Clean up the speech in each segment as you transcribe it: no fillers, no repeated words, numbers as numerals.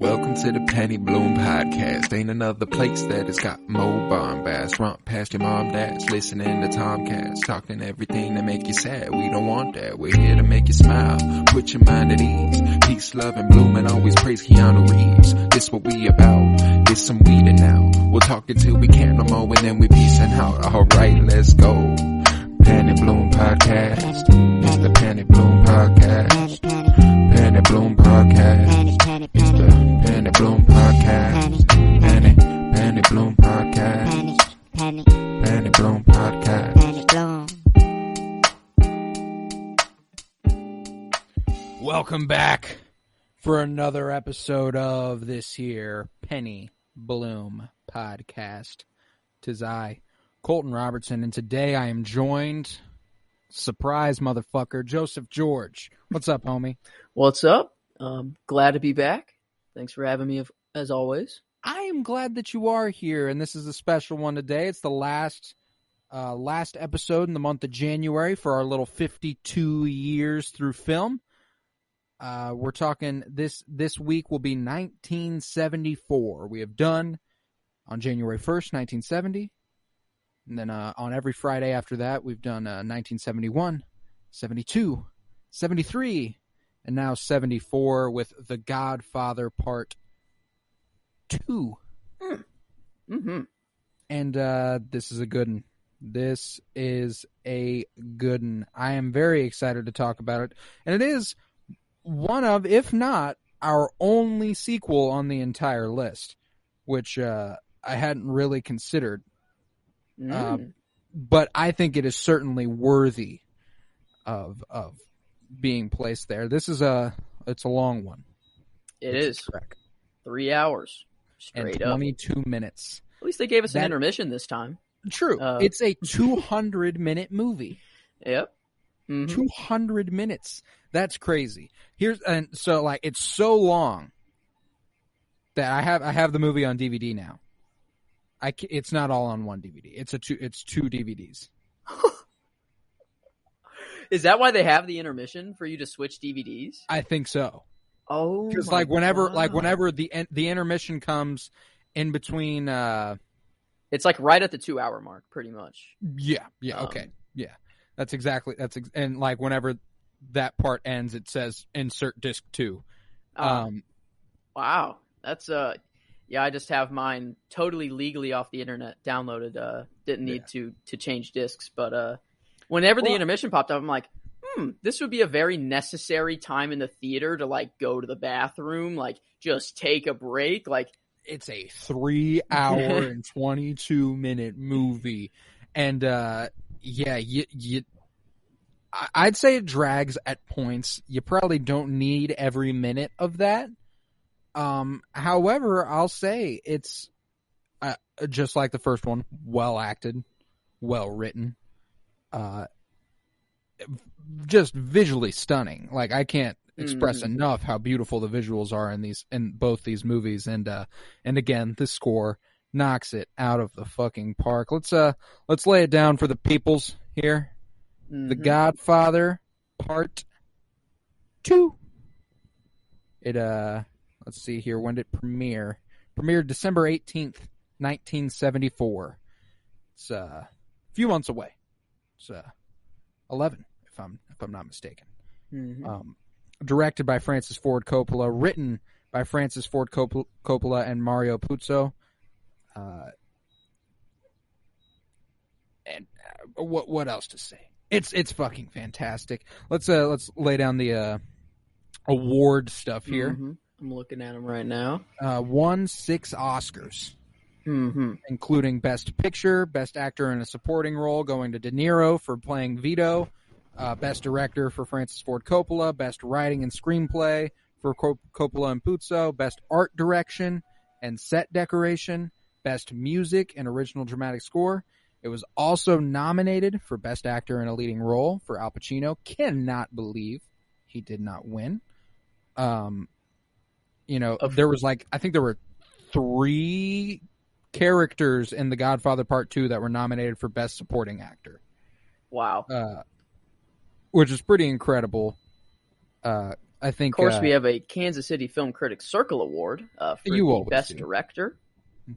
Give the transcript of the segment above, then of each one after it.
Welcome to the Penny Bloom Podcast. Ain't another place that has got more bombast. Romp past your mom, dad's listening to Tomcats. Talking everything that make you sad. We don't want that. We're here to make you smile. Put your mind at ease. Peace, love, and bloom, and always praise Keanu Reeves. This what we about. This some weeding now. We'll talk until we can't no more, and then we peacing out. Alright, let's go. Penny Bloom Podcast. It's the Penny Bloom Podcast. Penny Bloom Podcast. It's the Penny Bloom Podcast. Penny Bloom Podcast. Penny Bloom Podcast. Welcome back for another episode of this here Penny Bloom Podcast. 'Tis I, Colton Robertson, and today I am joined, surprise motherfucker, Joseph George. What's up, homie? What's up? Glad to be back. Thanks for having me, as always. I am glad that you are here, and this is a special one today. It's the last episode in the month of January for our little 52 years through film. We're talking this week will be 1974. We have done on January 1st, 1970. And then on every Friday after that, we've done 1971, 72, 73, and now 74 with The Godfather Part II. Mm-hmm. And this is a good one. This is a good one. I am very excited to talk about it. And it is one of, if not, our only sequel on the entire list, which I hadn't really considered. But I think it is certainly worthy of being placed there. This is it's a long one. It is. Correct. 3 hours straight and 22 minutes. At least they gave us an intermission this time. True. It's a 200-minute movie. Yep. Mm-hmm. 200 minutes. That's crazy. It's so long that I have the movie on DVD now. It's not all on one DVD. It's two DVDs. Is that why they have the intermission for you to switch DVDs? I think so. Oh, because whenever the intermission comes in between, it's like right at the 2 hour mark, pretty much. Yeah. Okay. Yeah. And like whenever that part ends, it says insert disc 2. Wow. That's yeah, I just have mine totally legally off the internet downloaded. Didn't need to change discs, but whenever the intermission popped up, I'm like, this would be a very necessary time in the theater to like go to the bathroom, like just take a break. Like it's a 3 hour and 22 minute movie, and I'd say it drags at points. You probably don't need every minute of that. However, I'll say it's just like the first one, well acted, well written, just visually stunning. Like I can't express enough how beautiful the visuals are in both these movies, and again, the score knocks it out of the fucking park. Let's lay it down for the peoples here. Mm-hmm. The Godfather Part II. Let's see here. When did it premiere? Premiered December 18th, 1974. It's a few months away. It's 11, if I'm not mistaken. Mm-hmm. Directed by Francis Ford Coppola, written by Francis Ford Coppola and Mario Puzo. And what else to say? It's fucking fantastic. Let's lay down the award stuff here. Mm-hmm. I'm looking at them right now. Won 6 Oscars, including Best Picture, Best Actor in a Supporting Role going to De Niro for playing Vito, Best Director for Francis Ford Coppola, Best Writing and Screenplay for Coppola and Puzo, Best Art Direction and Set Decoration, Best Music and Original Dramatic Score. It was also nominated for Best Actor in a Leading Role for Al Pacino. Cannot believe he did not win. There was I think there were 3 characters in The Godfather Part II that were nominated for Best Supporting Actor. Wow. Which is pretty incredible. I think. Of course, we have a Kansas City Film Critics Circle Award for the Best Director.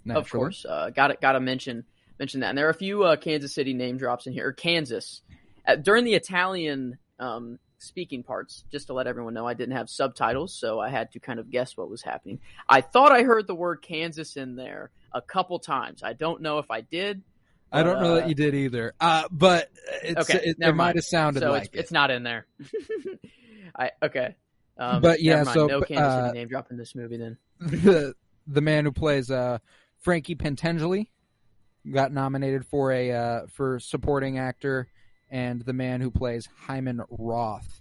Naturally. Of course, gotta mention that. And there are a few Kansas City name drops in here. Or Kansas. During the Italian speaking parts, just to let everyone know, I didn't have subtitles, so I had to kind of guess what was happening. I thought I heard the word Kansas in there a couple times. I don't know if I did. But, I don't know that you did either. But it might have sounded like it's not in there. Okay. But yeah, so no Kansas City name drop in this movie then. The man who plays Frankie Pentangeli got nominated for supporting actor, and the man who plays Hyman Roth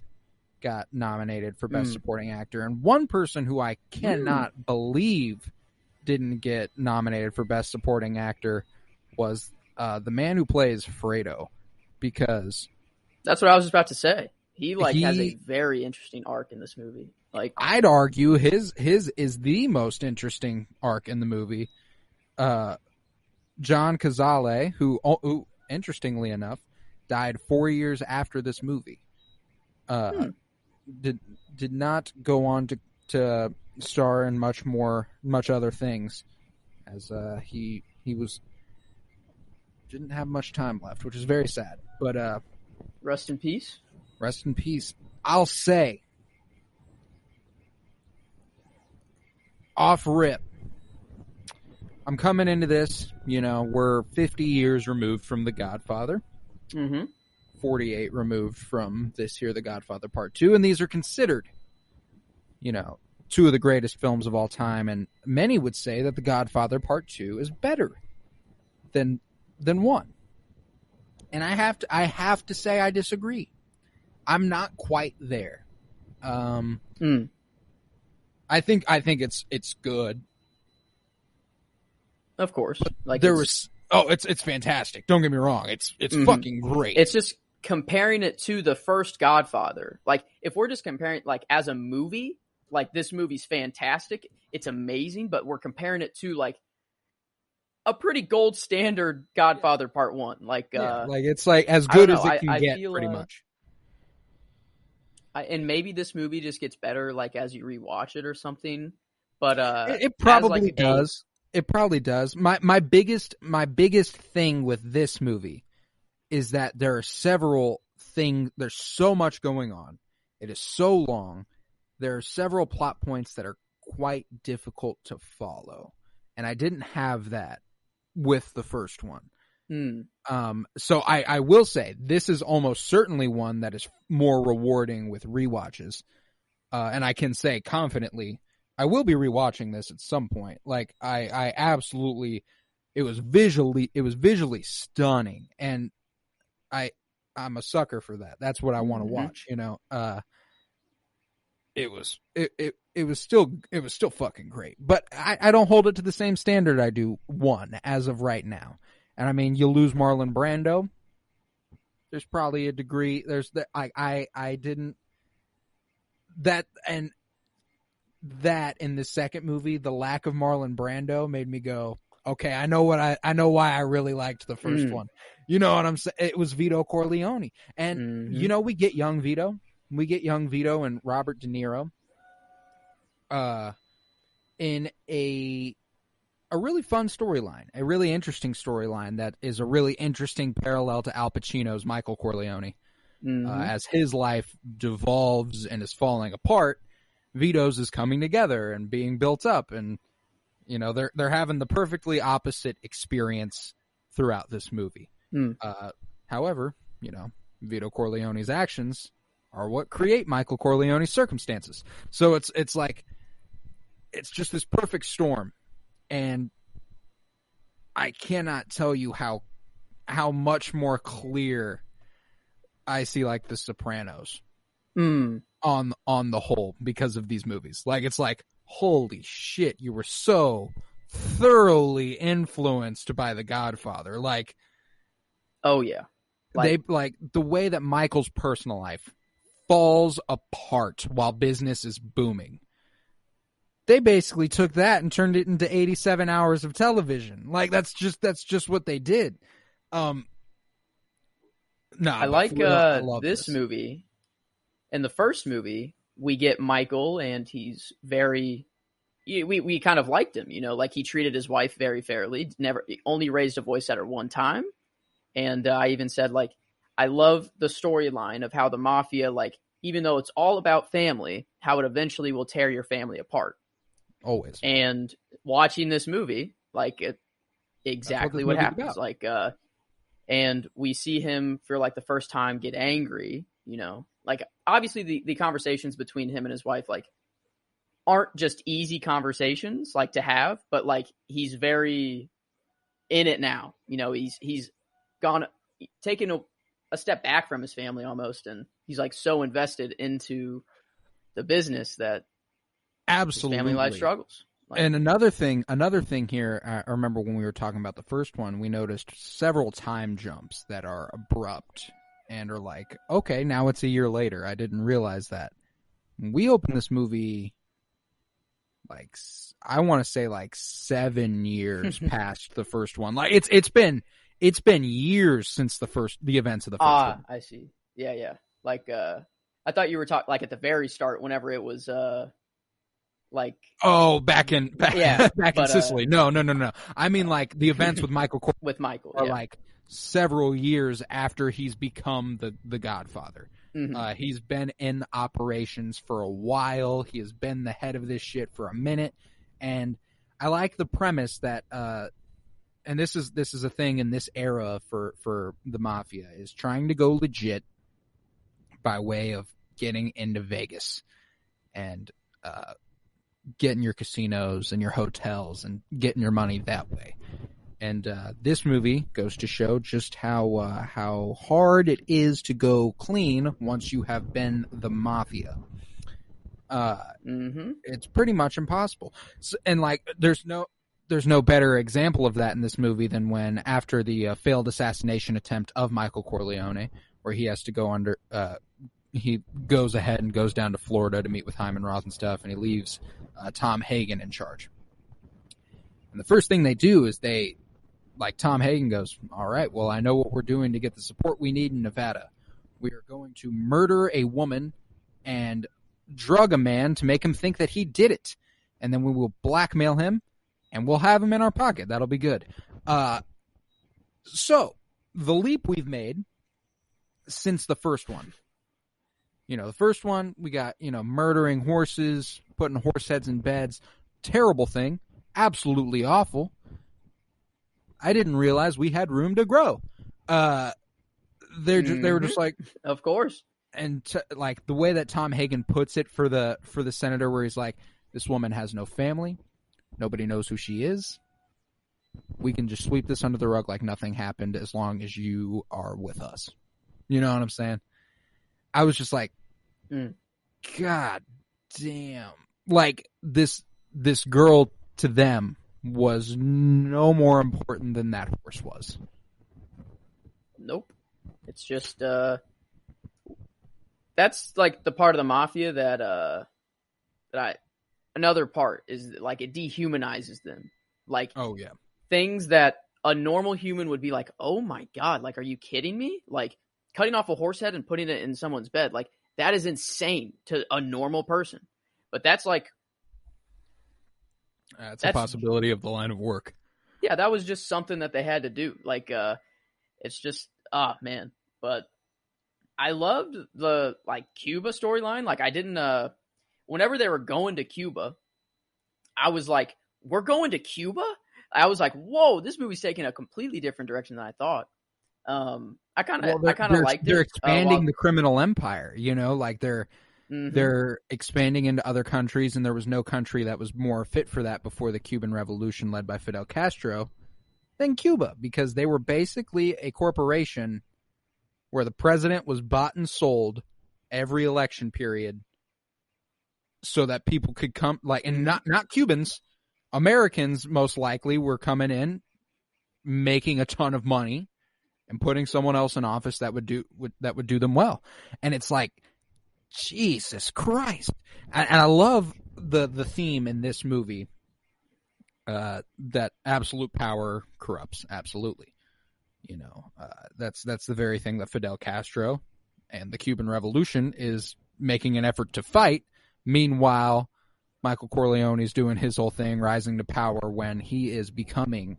got nominated for Best Supporting Actor. And one person who I cannot believe didn't get nominated for Best Supporting Actor was the man who plays Fredo, because that's what I was just about to say. He has a very interesting arc in this movie. I'd argue his is the most interesting arc in the movie. John Cazale, who interestingly enough died 4 years after this movie, did not go on to star in much other things, as he didn't have much time left, which is very sad. But rest in peace. Rest in peace. I'll say, off rip, I'm coming into this, we're 50 years removed from The Godfather. 48 removed from this here, The Godfather Part II, and these are considered, two of the greatest films of all time, and many would say that The Godfather Part II is better than one. And I have to say I disagree. I'm not quite there. I think it's good. Of course. It's fantastic. Don't get me wrong. It's fucking great. It's just comparing it to the first Godfather. If we're just comparing as a movie, this movie's fantastic. It's amazing, but we're comparing it to a pretty gold standard Godfather Part 1. It's as good as it can get, pretty much. And maybe this movie just gets better as you rewatch it or something. But it probably does. It probably does. My biggest thing with this movie is that there are several things. There's so much going on. It is so long. There are several plot points that are quite difficult to follow, and I didn't have that with the first one. So I will say this is almost certainly one that is more rewarding with rewatches, and I can say confidently I will be rewatching this at some point. I absolutely, it was visually stunning, and I'm a sucker for that. That's what I want to watch. It was still fucking great, but I don't hold it to the same standard I do one as of right now. And I mean, you lose Marlon Brando. There's probably a degree. There's that I didn't that and that in the second movie, the lack of Marlon Brando made me go, okay, I know why I really liked the first one. You know what I'm saying? It was Vito Corleone, and we get young Vito. We get young Vito and Robert De Niro in a really fun storyline, a really interesting storyline that is a really interesting parallel to Al Pacino's Michael Corleone. As his life devolves and is falling apart, Vito's is coming together and being built up, and they're having the perfectly opposite experience throughout this movie. However, Vito Corleone's actions are what create Michael Corleone's circumstances. So it's just this perfect storm, and I cannot tell you how much more clear I see The Sopranos on the whole because of these movies. It's holy shit, you were so thoroughly influenced by The Godfather. Oh yeah. They the way that Michael's personal life falls apart while business is booming. They basically took that and turned it into 87 hours of television. That's just what they did. I like this movie. In the first movie, we get Michael, and he's very. We kind of liked him, like he treated his wife very fairly. Never only raised a voice at her one time, and I even said like I love the storyline of how the mafia, like even though it's all about family, how it eventually will tear your family apart. Always. And watching this movie, like exactly what happens. About. Like, and we see him for like the first time get angry. Like obviously the conversations between him and his wife, like, aren't just easy conversations like to have, but like he's very in it now. He's gone taken a step back from his family almost, and he's like so invested into the business that absolutely his family life struggles. Like, and another thing here, I remember when we were talking about the first one, we noticed several time jumps that are abrupt and are like, okay, now it's a year later. I didn't realize that. When we opened this movie, like I want to say like 7 years past the first one. Like it's been years since the events of the first one. I see. Yeah. Like I thought you were talking like at the very start, whenever it was like back in Sicily. No. I mean like the events with Michael are like several years after he's become the Godfather. Mm-hmm. He's been in operations for a while. He has been the head of this shit for a minute, and I like the premise that, and this is a thing in this era for the mafia, is trying to go legit by way of getting into Vegas and getting your casinos and your hotels and getting your money that way. And this movie goes to show just how hard it is to go clean once you have been the mafia. It's pretty much impossible. So, and like, there's no better example of that in this movie than when, after the failed assassination attempt of Michael Corleone, where he has to go under, he goes ahead and goes down to Florida to meet with Hyman Roth and stuff, and he leaves Tom Hagen in charge. And the first thing they do is Tom Hagen goes, all right, well, I know what we're doing to get the support we need in Nevada. We are going to murder a woman and drug a man to make him think that he did it. And then we will blackmail him, and we'll have him in our pocket. That'll be good. So, the leap we've made since the first one. The first one, we got, murdering horses, putting horse heads in beds. Terrible thing. Absolutely awful. I didn't realize we had room to grow. They were just like, of course. And like the way that Tom Hagen puts it for the senator, where he's like, this woman has no family, nobody knows who she is. We can just sweep this under the rug like nothing happened as long as you are with us. You know what I'm saying? I was just like, God damn! Like this girl to them was no more important than that horse was. Nope. It's just that's like the part of the mafia that another part is like it dehumanizes them. Like, oh yeah, things that a normal human would be like, oh my God, like, are you kidding me? Like cutting off a horse head and putting it in someone's bed, like that is insane to a normal person. But that's like, that's a possibility of the line of work. Yeah, that was just something that they had to do. Like, it's just, man. But I loved the, like, Cuba storyline. Like, I didn't, whenever they were going to Cuba, I was like, we're going to Cuba? I was like, whoa, this movie's taking a completely different direction than I thought. I kind of liked it. They're expanding the criminal empire, like they're expanding into other countries, and there was no country that was more fit for that before the Cuban Revolution led by Fidel Castro than Cuba, because they were basically a corporation where the president was bought and sold every election period so that people could come, like, and not Cubans, Americans most likely were coming in, making a ton of money and putting someone else in office that would do them well. And it's like, Jesus Christ. And I love the theme in this movie, that absolute power corrupts. Absolutely. That's the very thing that Fidel Castro and the Cuban Revolution is making an effort to fight. Meanwhile, Michael Corleone is doing his whole thing, rising to power when he is becoming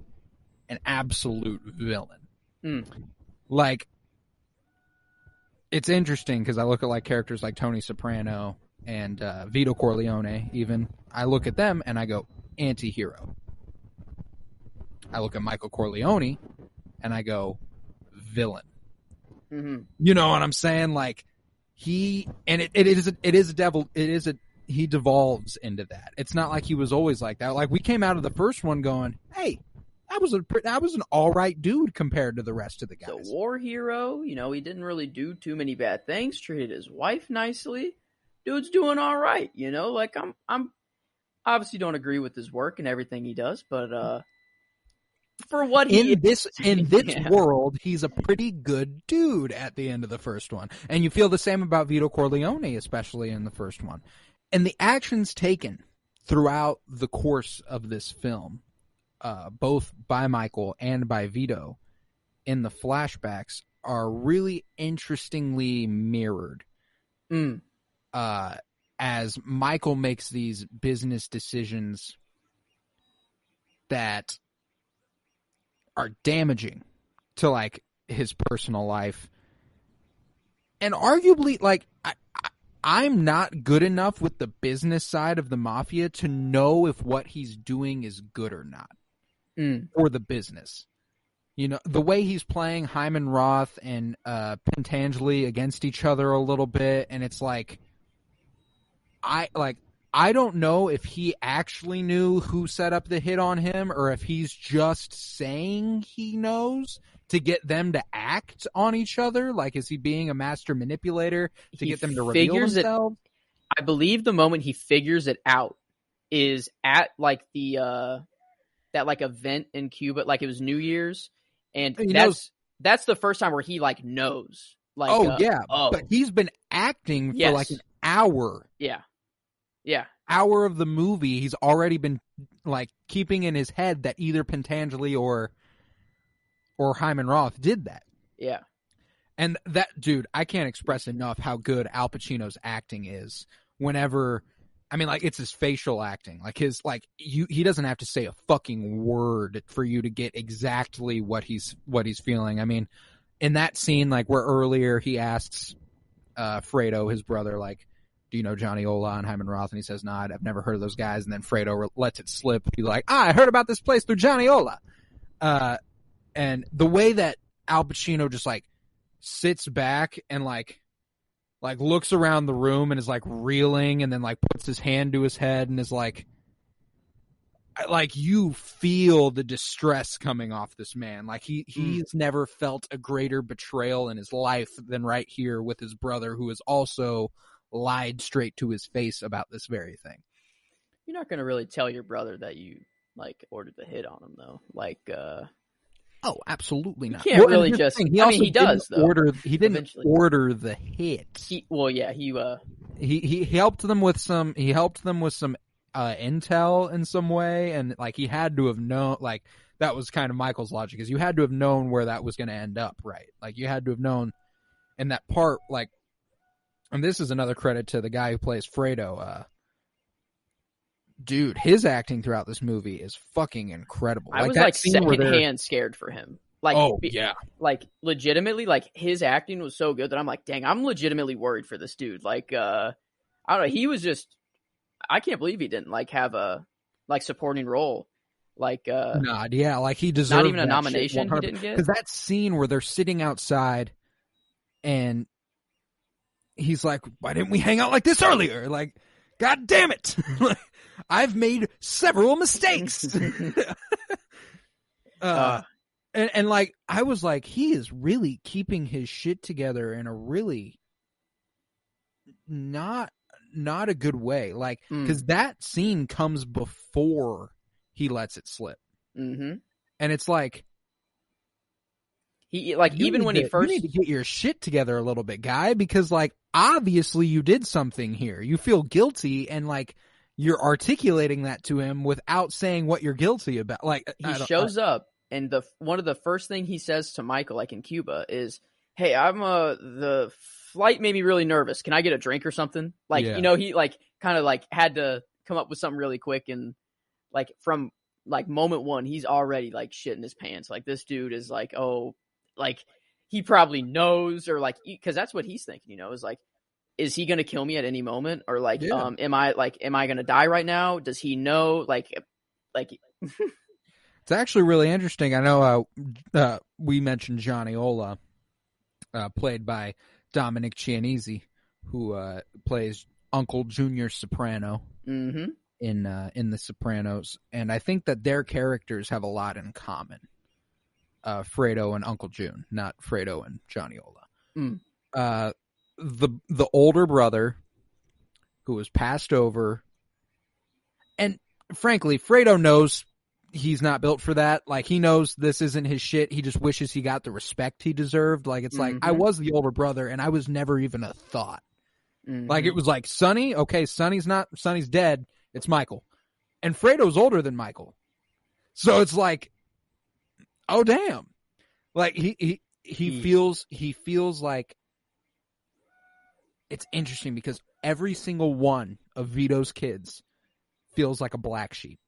an absolute villain. Like, it's interesting because I look at like characters like Tony Soprano and Vito Corleone. Even I look at them and I go anti-hero. I look at Michael Corleone and I go villain. You know what I'm saying? Like he devolves into that. It's not like he was always like that. Like we came out of the first one going, hey, I was an all right dude compared to the rest of the guys. The war hero, you know, he didn't really do too many bad things. Treated his wife nicely. Dude's doing all right, you know. Like I'm obviously don't agree with his work and everything he does, but for what he in this world, he's a pretty good dude at the end of the first one, and you feel the same about Vito Corleone, especially in the first one. And the actions taken throughout the course of this film, both by Michael and by Vito in the flashbacks, are really interestingly mirrored. As Michael makes these business decisions that are damaging to like his personal life. And arguably, like, I'm not good enough with the business side of the mafia to know if what he's doing is good or not. For the business. You know, the way he's playing Hyman Roth and Pentangeli against each other a little bit, and it's like, I don't know if he actually knew who set up the hit on him or if he's just saying he knows to get them to act on each other. Like, is he being a master manipulator to get them to reveal themselves? I believe the moment he figures it out is at like the that like event in Cuba, like it was New Year's, and that's the first time where he like knows. Like, but he's been acting for like an hour. Hour of the movie, he's already been like keeping in his head that either Pentangeli or Hyman Roth did that. Yeah. And that, dude, I can't express enough how good Al Pacino's acting is whenever, I mean, like, it's his facial acting. Like, he doesn't have to say a fucking word for you to get exactly what he's feeling. I mean, in that scene, like, where earlier he asks Fredo, his brother, like, do you know Johnny Ola and Hyman Roth? And he says, nah, I've never heard of those guys. And then Fredo lets it slip. He's like, I heard about this place through Johnny Ola. And the way that Al Pacino just like sits back and like looks around the room and is like reeling and then like puts his hand to his head and is like you feel the distress coming off this man. Like he's never felt a greater betrayal in his life than right here with his brother, who has also lied straight to his face about this very thing. You're not going to really tell your brother that you like ordered the hit on him though. Like, oh, absolutely not. You can't really just. He does though. He didn't order the hit. He helped them with some. He helped them with some intel in some way, and like he had to have known. Like that was kind of Michael's logic, is you had to have known where that was going to end up, right? Like you had to have known in that part, like. And this is another credit to the guy who plays Fredo. Dude, his acting throughout this movie is fucking incredible. I was like secondhand scared for him. Like, like legitimately, like his acting was so good that I'm like, dang, I'm legitimately worried for this dude. Like, I don't know, he was just, I can't believe he didn't like have a like supporting role. Like, like he deserved not even a nomination. He didn't get, because that scene where they're sitting outside and he's like, why didn't we hang out like this earlier? Like, God damn it. I've made several mistakes. And like, I was like, he is really keeping his shit together in a really not a good way. Like, because that scene comes before he lets it slip. And it's like, he like, even when he first, you need to get your shit together a little bit, guy, because like, obviously you did something here. You feel guilty, and like you're articulating that to him without saying what you're guilty about. Like he shows up, and one of the first thing he says to Michael, like in Cuba, is hey, the flight made me really nervous. Can I get a drink or something? Like, Yeah. he like kind of like had to come up with something really quick, and like from like moment one, he's already like shitting his pants. Like this dude is like, oh, like he probably knows, or like, because that's what he's thinking, is like, is he going to kill me at any moment? Or like, Yeah. am I going to die right now? Does he know? Like, It's actually really interesting. I know we mentioned Johnny Ola, played by Dominic Chianese, who plays Uncle Junior Soprano mm-hmm. in The Sopranos, and I think that their characters have a lot in common. Fredo and Uncle June, not Fredo and Johnny Ola. The older brother who was passed over, and frankly, Fredo knows he's not built for that. Like, he knows this isn't his shit. He just wishes he got the respect he deserved. Like, it's like, I was the older brother, and I was never even a thought. Like, it was like, Sonny? Okay, Sonny's dead. It's Michael. And Fredo's older than Michael. So it's like, oh, damn. Like, he feels like, it's interesting because every single one of Vito's kids feels like a black sheep.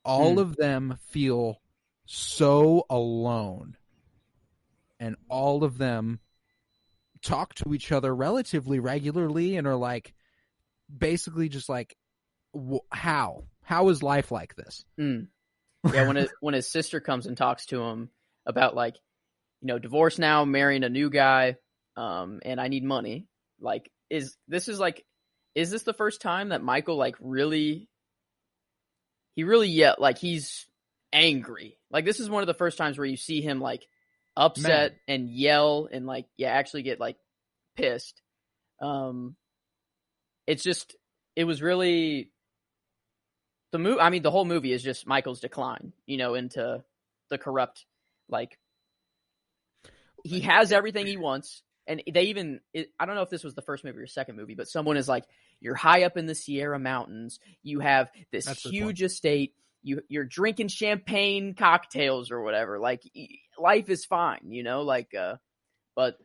All of them feel so alone, and all of them talk to each other relatively regularly and are like, basically just like, how is life like this? Yeah, when his sister comes and talks to him about like, divorce now, marrying a new guy, and I need money. Like, is this the first time that Michael like really like he's angry? Like, this is one of the first times where you see him like upset and yell and like, actually get like pissed. It's just, it was really the whole movie is just Michael's decline, into the corrupt, like, he has everything he wants. And I don't know if this was the first movie or second movie, but someone is like, you're high up in the Sierra Mountains. You have this huge estate. You're drinking champagne cocktails or whatever. Like, life is fine, but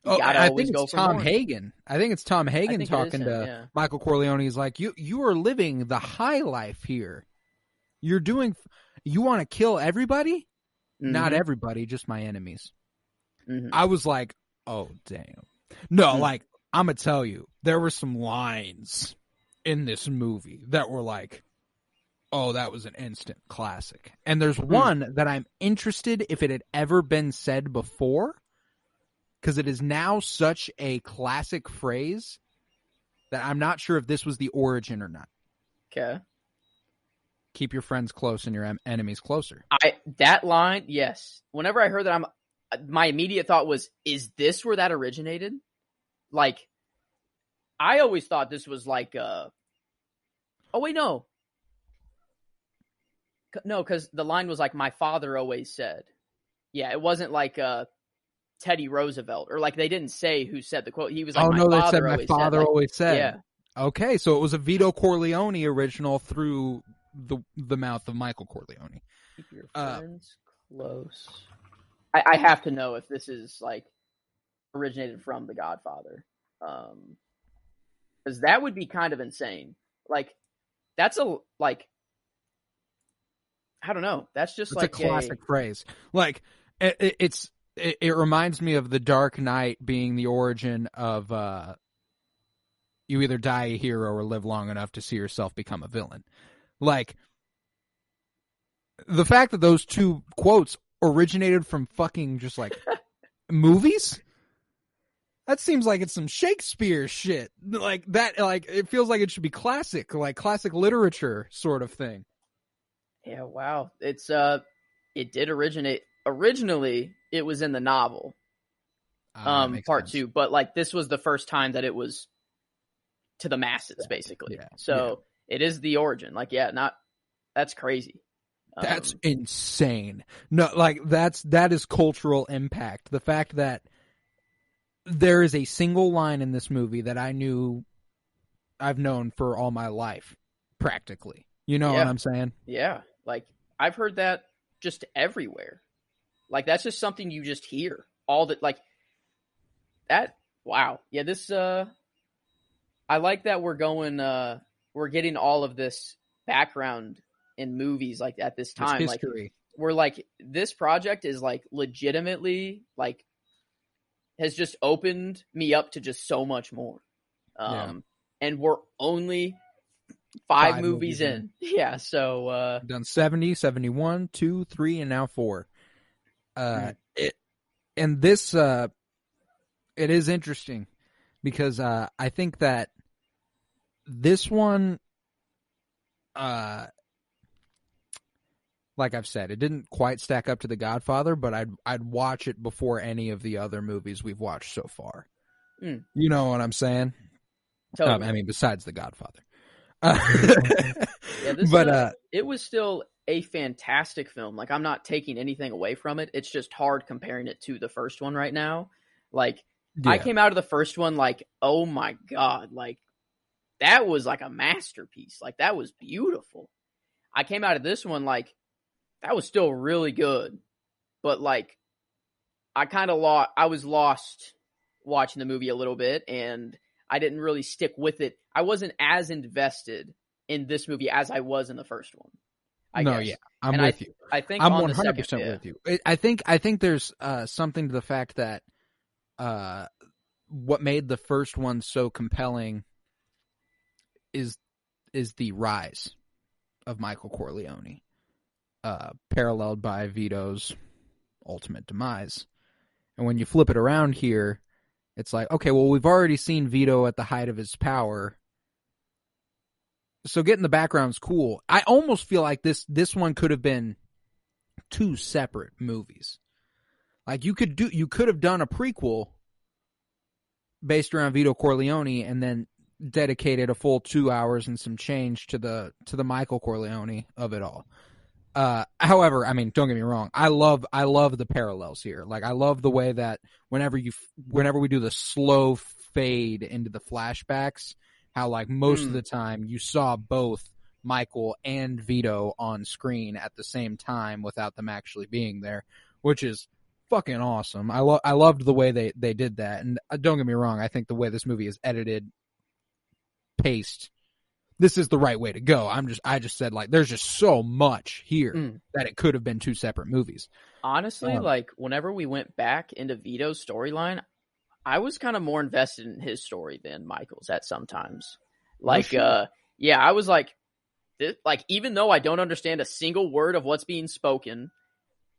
I think it's Tom Hagen. I think it's Tom Hagen talking to Michael Corleone. He's like, you are living the high life here. You want to kill everybody? Not everybody, just my enemies. I was like, oh, damn. No, like, I'm going to tell you, there were some lines in this movie that were like, oh, that was an instant classic. And there's one that I'm interested if it had ever been said before, because it is now such a classic phrase that I'm not sure if this was the origin or not. Okay. Keep your friends close and your enemies closer. That line, yes. Whenever I heard that, my immediate thought was, is this where that originated? Like, I always thought this was like, oh wait, no. No, because the line was like, my father always said. Yeah, it wasn't like Teddy Roosevelt, or like they didn't say who said the quote. He was like, they said my father always said. Yeah. Okay, so it was a Vito Corleone original through the mouth of Michael Corleone. Keep your friends close. I have to know if this is like originated from The Godfather, because that would be kind of insane. Like, that's I don't know. That's just a classic phrase. Like, it reminds me of The Dark Knight being the origin of you either die a hero or live long enough to see yourself become a villain. Like, the fact that those two quotes originated from fucking just like movies, that seems like it's some Shakespeare shit. Like that, like it feels like it should be classic literature sort of thing. Yeah, wow. It's it did originate. Originally, it was in the novel, part 2, but like this was the first time that it was to the masses, basically. Yeah, so it is the origin. Like, that's crazy. That's insane. No, like that is cultural impact. The fact that there is a single line in this movie that I've known for all my life, practically. You know what I'm saying? Yeah. Like, I've heard that just everywhere. Like, that's just something you just hear all the, like, Wow. Yeah, this I like that we're going we're getting all of this background in movies like at this time. This history. Like we're like this project is like legitimately like has just opened me up to just so much more. And we're only five movies in. Yeah, so done 70, 71, 2, 3, and now 4. It is interesting because I think that this one, like I've said, it didn't quite stack up to The Godfather, but I'd watch it before any of the other movies we've watched so far. You know what I'm saying? Totally. I mean, besides The Godfather. It was still a fantastic film. Like, I'm not taking anything away from it. It's just hard comparing it to the first one right now. Like, I came out of the first one like, oh my God, like, that was like a masterpiece. Like, that was beautiful. I came out of this one like, that was still really good. But, like, I was lost watching the movie a little bit, and I didn't really stick with it. I wasn't as invested in this movie as I was in the first one. I guess. I'm with you. I think I'm on 100% with you. I think there's something to the fact that what made the first one so compelling is the rise of Michael Corleone, paralleled by Vito's ultimate demise. And when you flip it around here, it's like, okay, well, we've already seen Vito at the height of his power, so getting the background's cool. I almost feel like this one could have been 2 separate movies. Like you could have done a prequel based around Vito Corleone and then dedicated a full 2 hours and some change to the Michael Corleone of it all. However, I mean, don't get me wrong. I love the parallels here. Like, I love the way that whenever we do the slow fade into the flashbacks, how like most of the time you saw both Michael and Vito on screen at the same time without them actually being there, which is fucking awesome. I loved the way they did that. And don't get me wrong. I think the way this movie is edited, paced, this is the right way to go. I just said, like, there's just so much here that it could have been 2 separate movies. Honestly, like, whenever we went back into Vito's storyline, I was kind of more invested in his story than Michael's at sometimes. Like, I was like, even though I don't understand a single word of what's being spoken,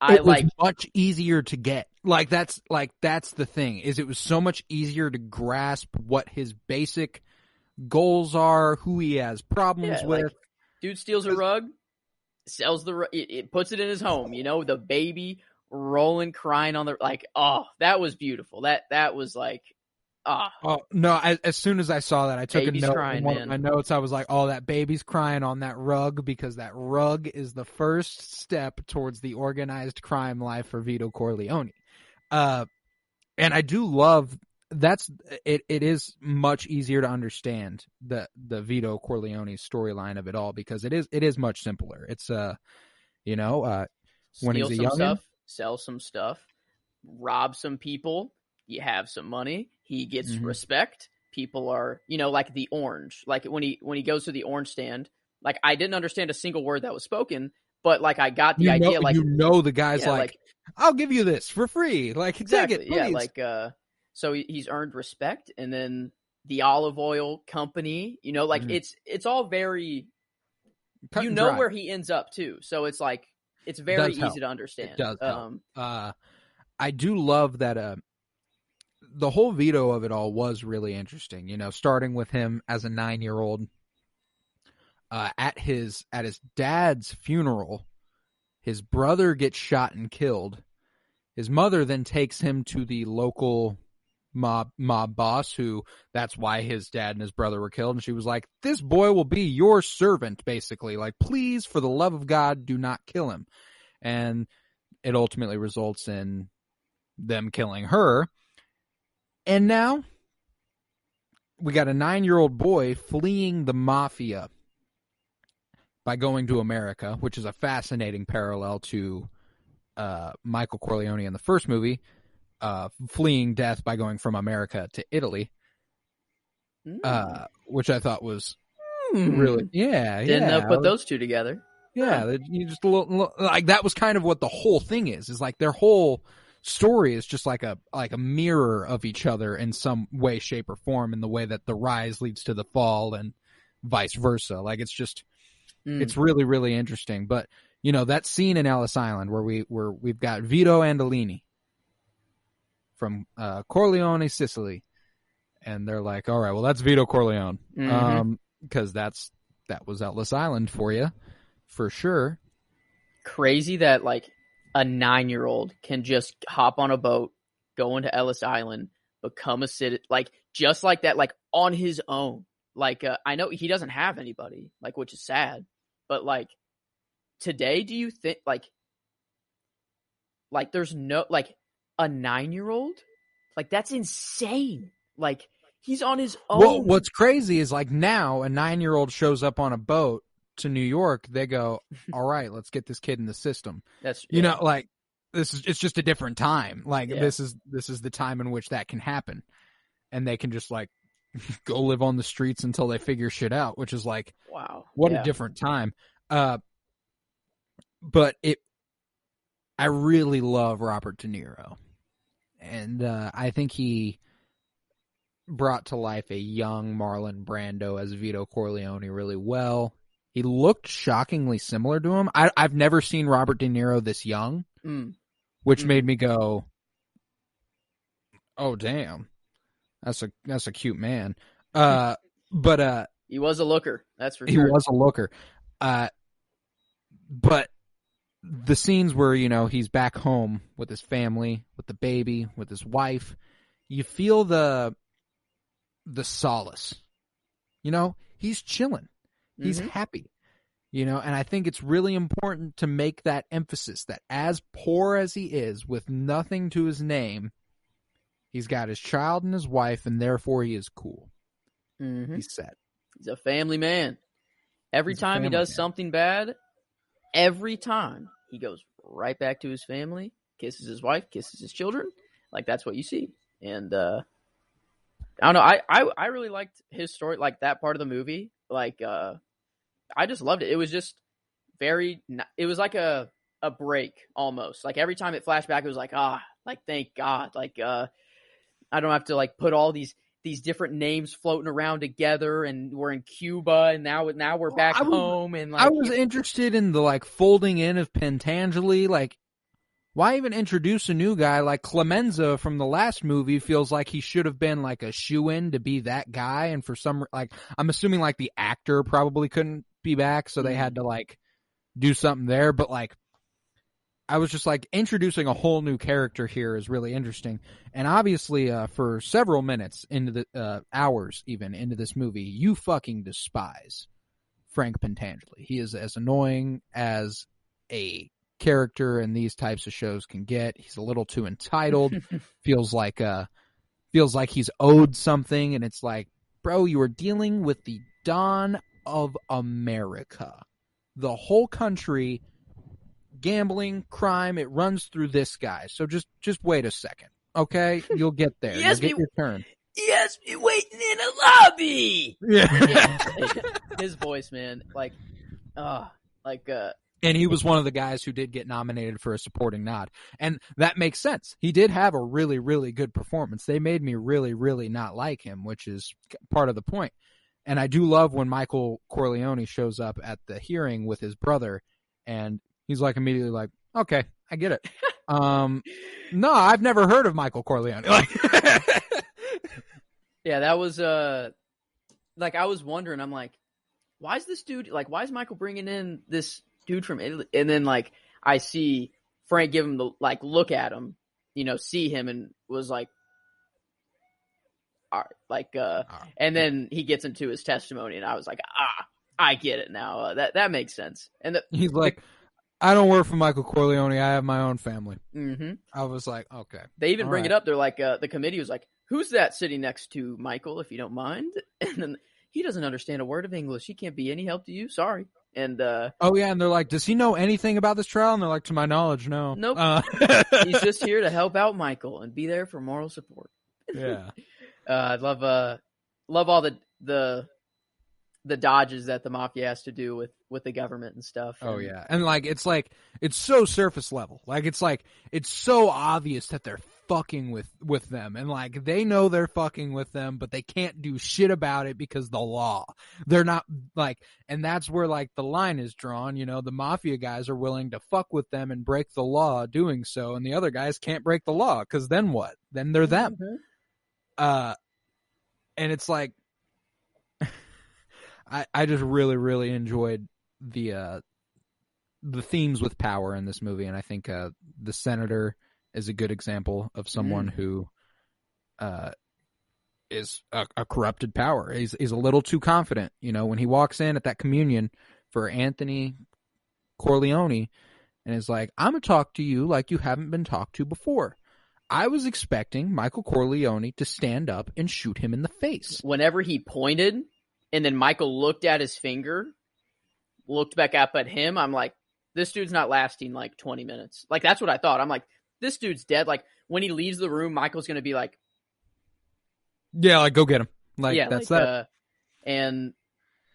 it was much easier to get. Like, that's the thing, is it was so much easier to grasp what his basic goals are, who he has problems with. Like, dude steals a rug, sells the rug, it puts it in his home, you know, the baby rolling, crying on the, like, oh, that was beautiful. That was like, oh no, as soon as I saw that, I took baby's a note crying, in one of my notes. I was like, oh, that baby's crying on that rug, because that rug is the first step towards the organized crime life for Vito Corleone. And I do love it is much easier to understand the Vito Corleone storyline of it all, because it is much simpler. It's when he's a youngin', sell some stuff, rob some people, you have some money, he gets respect. People are, like the orange, like when he goes to the orange stand, like I didn't understand a single word that was spoken, but like I got the idea, like the guy's like, I'll give you this for free, like exactly, take it, please. yeah, like so he's earned respect, and then the olive oil company, like it's all very cut and dry. Where he ends up too, so it's like it's very easy to understand. It does help. I do love that the whole Vito of it all was really interesting, starting with him as a 9-year-old at his dad's funeral. His brother gets shot and killed. His mother then takes him to the local mob boss, who, that's why his dad and his brother were killed, and she was like, this boy will be your servant, basically, like, please, for the love of God, do not kill him. And it ultimately results in them killing her. And now we got a 9-year-old boy fleeing the mafia by going to America, which is a fascinating parallel to Michael Corleone in the first movie. fleeing death by going from America to Italy, which I thought was really, Didn't put those two together. Yeah, you just like that was kind of what the whole thing is like their whole story is just like a mirror of each other in some way, shape, or form, in the way that the rise leads to the fall and vice versa. Like it's just it's really, really interesting. But that scene in Ellis Island where we've got Vito Andolini from Corleone, Sicily, and they're like, all right, well, that's Vito Corleone, because that was Ellis Island for you, for sure. Crazy that like a 9-year-old can just hop on a boat, go into Ellis Island, become a citizen, like just like that, like on his own. Like I know he doesn't have anybody, like, which is sad, but like today, do you think like there's no like a 9-year-old? Like that's insane. Like he's on his own. Well, what's crazy is like now a 9-year-old shows up on a boat to New York, they go, all right, let's get this kid in the system. That's like it's just a different time. Like this is the time in which that can happen, and they can just like go live on the streets until they figure shit out, which is like, wow, what a different time. But I really love Robert De Niro, and I think he brought to life a young Marlon Brando as Vito Corleone really well. He looked shockingly similar to him. I've never seen Robert De Niro this young, which made me go, "Oh damn, that's a cute man." But he was a looker. That's for sure. He was a looker. But the scenes where he's back home with his family, with the baby, with his wife, you feel the solace. He's chilling. He's happy, and I think it's really important to make that emphasis that as poor as he is, with nothing to his name, he's got his child and his wife, and therefore he is cool. He's set. He's a family man. Every time he does something bad, every time he goes right back to his family, kisses his wife, kisses his children. Like that's what you see. And I don't know. I really liked his story, like that part of the movie. Like I just loved it. It was just it was like a break almost. Like every time it flashed back, it was like, like thank God. Like I don't have to like put all these different names floating around together, and we're in Cuba, and now we're back home. And like, I was interested in the like folding in of Pentangeli. Like, why even introduce a new guy? Like Clemenza from the last movie feels like he should have been like a shoo-in to be that guy, and for some like I'm assuming like the actor probably couldn't be back, so they had to like do something there. But like I was just like, introducing a whole new character here is really interesting. And obviously for several minutes into the hours even into this movie, you fucking despise Frank Pentangeli. He is as annoying as a character in these types of shows can get. He's a little too entitled. feels like he's owed something, and it's like, bro, you are dealing with the Don of America. The whole country, gambling, crime, it runs through this guy. So just wait a second, okay? You'll get there. You'll get your turn. He has me waiting in a lobby. Yeah. His voice, man, and he was one of the guys who did get nominated for a supporting nod. And that makes sense. He did have a really, really good performance. They made me really, really not like him, which is part of the point. And I do love when Michael Corleone shows up at the hearing with his brother, and he's like immediately like, okay, I get it. No, I've never heard of Michael Corleone. Yeah, that was like I was wondering. I'm like, why is this dude like? Why is Michael bringing in this dude from Italy? And then like I see Frank give him the like look at him, see him, and was like, all right, and then he gets into his testimony, and I was like, I get it now. That makes sense. And he's like, I don't work for Michael Corleone. I have my own family. Mm-hmm. I was like, okay. They even bring it up. They're like, the committee was like, who's that sitting next to Michael, if you don't mind? And then he doesn't understand a word of English. He can't be any help to you. Sorry. And oh yeah, and they're like, does he know anything about this trial? And they're like, to my knowledge, no. Nope. He's just here to help out Michael and be there for moral support. Yeah. I love all the dodges that the mafia has to do with the government and stuff. Oh yeah, and it's so surface level. It's so obvious that they're fucking with them, and like they know they're fucking with them, but they can't do shit about it because the law. They're not like, and that's where like the line is drawn. You know, the mafia guys are willing to fuck with them and break the law doing so, and the other guys can't break the law because then what? Then they're them. Mm-hmm. And it's like, I just really, really enjoyed the themes with power in this movie, and I think the senator is a good example of someone who is a corrupted power. He's a little too confident. You know, when he walks in at that communion for Anthony Corleone, and is like, "I'm gonna talk to you like you haven't been talked to before." I was expecting Michael Corleone to stand up and shoot him in the face. Whenever he pointed, and then Michael looked at his finger, looked back up at him, I'm like, this dude's not lasting like 20 minutes. Like, that's what I thought. I'm like, this dude's dead. Like, when he leaves the room, Michael's going to be like, yeah, like, go get him. Like, yeah, that's like, that. And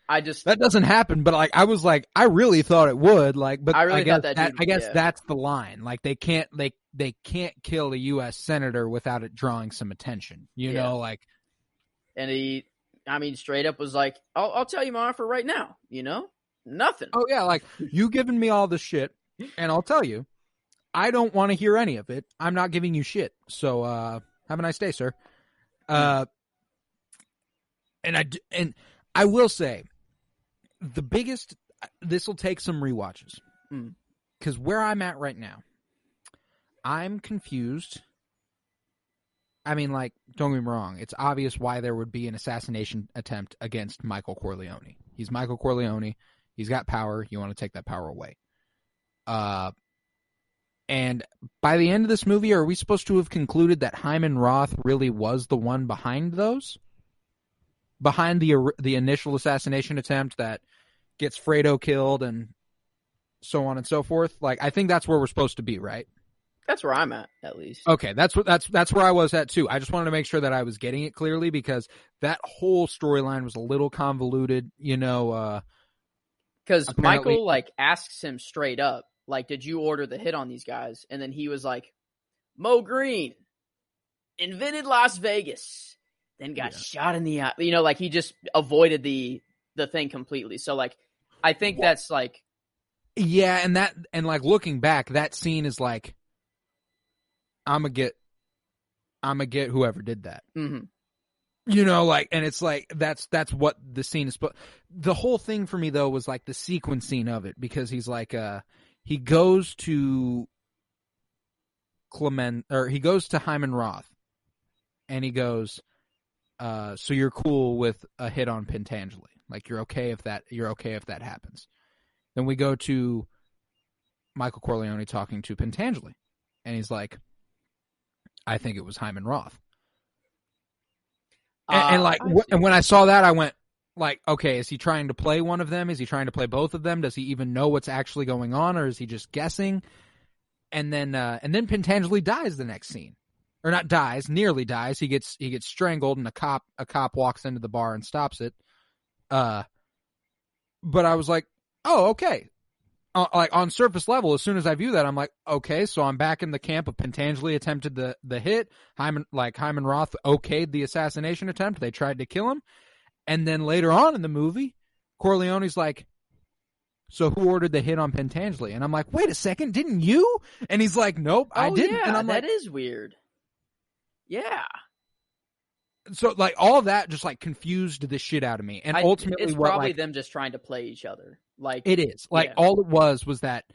I just... That doesn't happen, but like, I was like, I really thought it would. Like, but I really guess thought that dude, I guess yeah. that's the line. Like, they can't kill a U.S. senator without it drawing some attention. You know, like... And he, I mean, straight up was like, I'll tell you my offer right now, you know? Nothing. Oh, yeah, like, you giving me all this shit, and I'll tell you, I don't want to hear any of it. I'm not giving you shit. So, have a nice day, sir. And I will say, the biggest, this will take some rewatches. Because where I'm at right now, I'm confused. I mean, like, don't get me wrong. It's obvious why there would be an assassination attempt against Michael Corleone. He's Michael Corleone. He's got power. You want to take that power away. And by the end of this movie, are we supposed to have concluded that Hyman Roth really was the one behind those? Behind the initial assassination attempt that gets Fredo killed and so on and so forth? Like, I think that's where we're supposed to be, right? That's where I'm at least. Okay, that's where I was at too. I just wanted to make sure that I was getting it clearly because that whole storyline was a little convoluted, you know. Because Michael like asks him straight up, like, "Did you order the hit on these guys?" And then he was like, "Mo Green invented Las Vegas, then got shot in the eye." You know, like he just avoided the thing completely. So like, I think that's like, yeah, and like looking back, that scene is like, I'm gonna get whoever did that. Mm-hmm. You know, like, and it's like, that's what the scene is. But the whole thing for me though was like the sequencing of it, because he's like, he goes to he goes to Hyman Roth, and he goes, so you're cool with a hit on Pentangeli, like you're okay if that happens. Then we go to Michael Corleone talking to Pentangeli, and he's like, I think it was Hyman Roth. And like, and when I saw that, I went like, okay, is he trying to play one of them? Is he trying to play both of them? Does he even know what's actually going on, or is he just guessing? And then Pentangeli dies the next scene, or not dies, nearly dies. He gets strangled, and a cop walks into the bar and stops it. But I was like, oh, okay. Like on surface level, as soon as I view that, I'm like, okay, so I'm back in the camp of Pentangeli attempted the hit. Hyman Roth okayed the assassination attempt. They tried to kill him. And then later on in the movie, Corleone's like, so who ordered the hit on Pentangeli? And I'm like, wait a second, didn't you? And he's like, nope, I didn't. Yeah, and I'm that like, is weird. Yeah. So like all that just like confused the shit out of me. And ultimately it's probably them just trying to play each other. Like, it is. Like, all it was that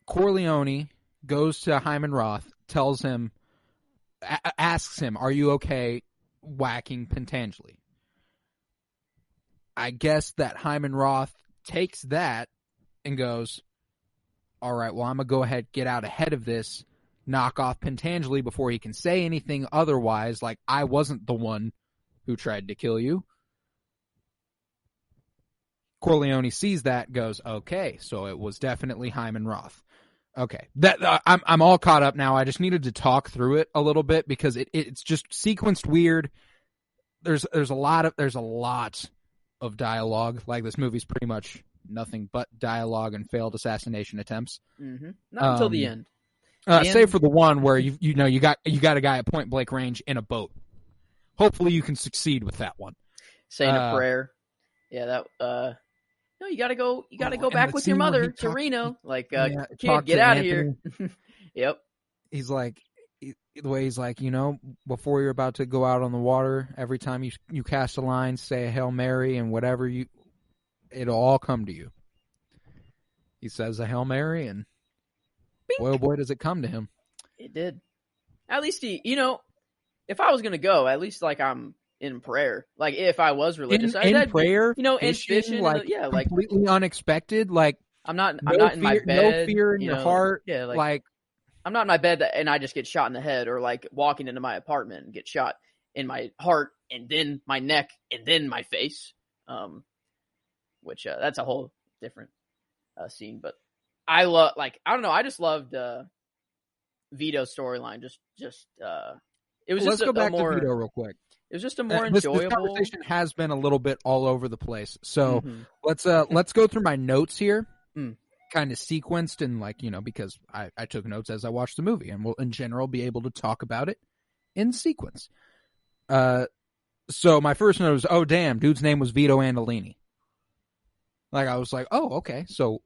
Corleone goes to Hyman Roth, tells him, asks him, are you okay whacking Pentangeli? I guess that Hyman Roth takes that and goes, all right, well, I'm going to go ahead, get out ahead of this, knock off Pentangeli before he can say anything otherwise, like, I wasn't the one who tried to kill you. Corleone sees that, goes, okay, so it was definitely Hyman Roth. Okay, that I'm all caught up now. I just needed to talk through it a little bit because it's just sequenced weird. There's a lot of dialogue. Like, this movie's pretty much nothing but dialogue and failed assassination attempts. Mm-hmm. Not until the end. Save for the one where you got a guy at point blank range in a boat. Hopefully, you can succeed with that one. Saying a prayer. Yeah, that. No, you gotta go. You gotta go back with your mother to Reno. Like, kid, get out of here. Yep. He's like, the way he's like, before you're about to go out on the water, every time you cast a line, say a Hail Mary, and whatever it'll all come to you. He says a Hail Mary, and Bink. boy, oh boy, does it come to him. It did. At least if I was gonna go, at least like I'm in prayer. Like, if I was religious, in prayer, in fishing, like, like completely unexpected. Like, I'm not in my bed. No fear in your heart. Yeah, like I'm not in my bed and I just get shot in the head, or like walking into my apartment and get shot in my heart and then my neck and then my face. Which that's a whole different scene. But I love, like, I don't know, I just loved Vito's storyline. Just it was let's just go back more, to Vito real quick. It was just a more enjoyable. This conversation has been a little bit all over the place, so let's go through my notes here, kind of sequenced, and like, because I took notes as I watched the movie, and we'll in general be able to talk about it in sequence. So my first note was, oh damn, dude's name was Vito Andolini. Like, I was like, oh okay, so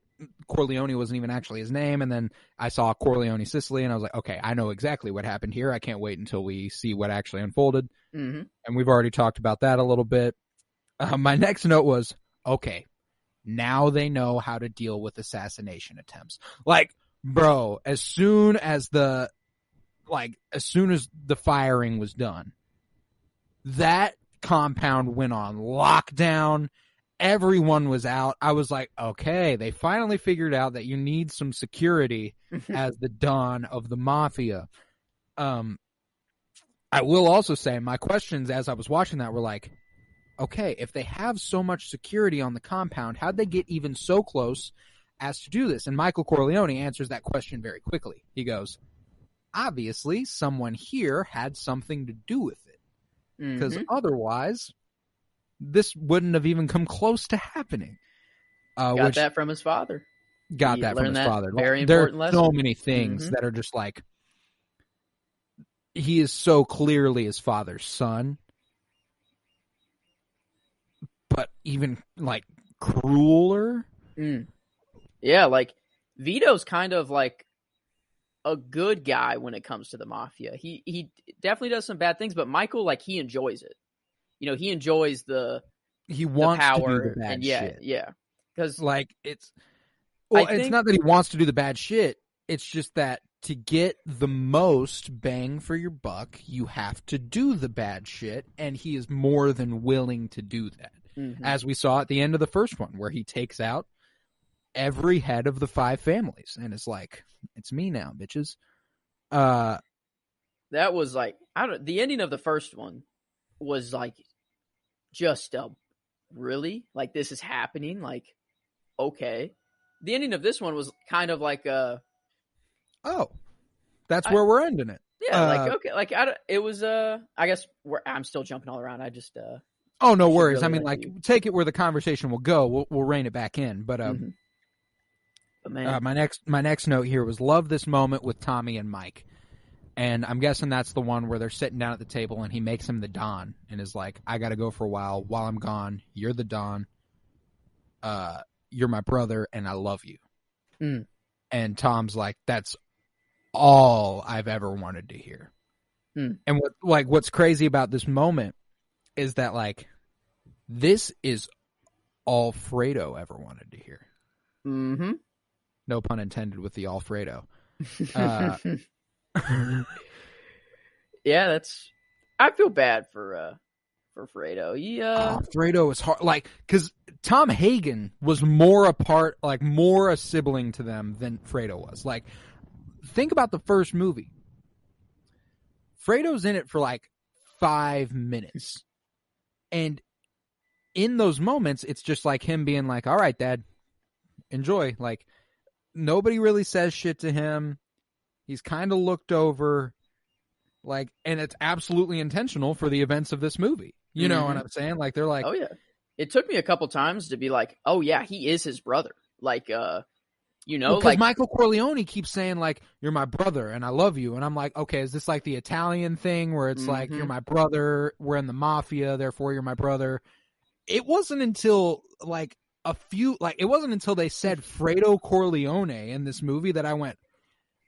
Corleone wasn't even actually his name, and then I saw Corleone Sicily, and I was like, okay, I know exactly what happened here. I can't wait until we see what actually unfolded. And we've already talked about that a little bit. My next note was, okay, now they know how to deal with assassination attempts. Like, bro, as soon as the firing was done, that compound went on lockdown. Everyone was out. I was like, okay, they finally figured out that you need some security as the dawn of the mafia. I will also say my questions as I was watching that were like, okay, if they have so much security on the compound, how'd they get even so close as to do this? And Michael Corleone answers that question very quickly. He goes, obviously, someone here had something to do with it. Because otherwise, this wouldn't have even come close to happening. Got that from his father. Got that from his father. Very there important are lesson. so many things that are just like, he is so clearly his father's son, but even like crueler. Yeah, like Vito's kind of like a good guy when it comes to the mafia. He definitely does some bad things, but Michael, like, he enjoys it. He enjoys he wants the power, to do the bad shit. Yeah. Because like it's not that he wants to do the bad shit. It's just that to get the most bang for your buck, you have to do the bad shit, and he is more than willing to do that. As we saw at the end of the first one, where he takes out every head of the 5 families, and it's like, it's me now, bitches. That was like, the ending of the first one was like, just really, like, this is happening, like, okay. The ending of this one was kind of like that's where we're ending it. Yeah, like, okay, like, it was I guess I'm still jumping all around. I just oh, no worries. Really, I mean, like, take it where the conversation will go. We'll rein it back in. But but man, my next note here was, love this moment with Tommy and Mike. And I'm guessing that's the one where they're sitting down at the table and he makes him the Don and is like, I got to go for a while. While I'm gone, you're the Don. You're my brother and I love you. And Tom's like, that's all I've ever wanted to hear. And what's crazy about this moment is that, like, this is all Fredo ever wanted to hear. No pun intended with the Alfredo. Yeah, I feel bad for Fredo. Fredo is hard, like, because Tom Hagen was more a sibling to them than Fredo was. Like, think about the first movie. Fredo's in it for like 5 minutes, and in those moments, it's just like him being like, all right, Dad, enjoy. Like, nobody really says shit to him. He's kind of looked over. Like, and it's absolutely intentional for the events of this movie. You know what I'm saying? Like, they're like, oh yeah. It took me a couple times to be like, oh yeah, he is his brother. Like, you know, because like Michael Corleone keeps saying like, you're my brother and I love you. And I'm like, okay, is this like the Italian thing where it's like, you're my brother, we're in the mafia, therefore you're my brother. It wasn't until like it wasn't until they said Fredo Corleone in this movie that I went,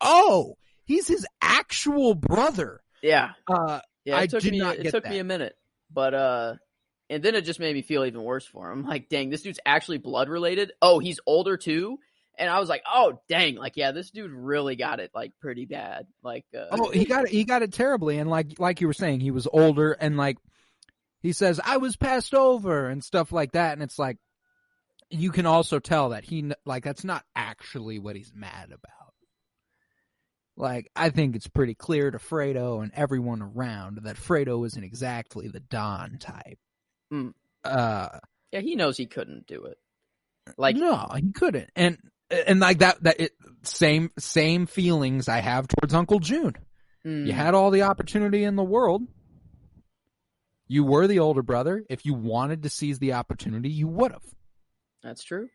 oh, he's his actual brother. Yeah. Yeah, it took me a minute, but and then it just made me feel even worse for him. I'm like, dang, this dude's actually blood related. Oh, he's older too. And I was like, oh, dang, like, yeah, this dude really got it like pretty bad. Like, he got it terribly. And like you were saying, he was older, and like he says, I was passed over and stuff like that. And it's like, you can also tell that that's not actually what he's mad about. Like, I think it's pretty clear to Fredo and everyone around that Fredo isn't exactly the Don type. Yeah, he knows he couldn't do it. Like, no, he couldn't. And like same feelings I have towards Uncle June. You had all the opportunity in the world. You were the older brother. If you wanted to seize the opportunity, you would have. That's true.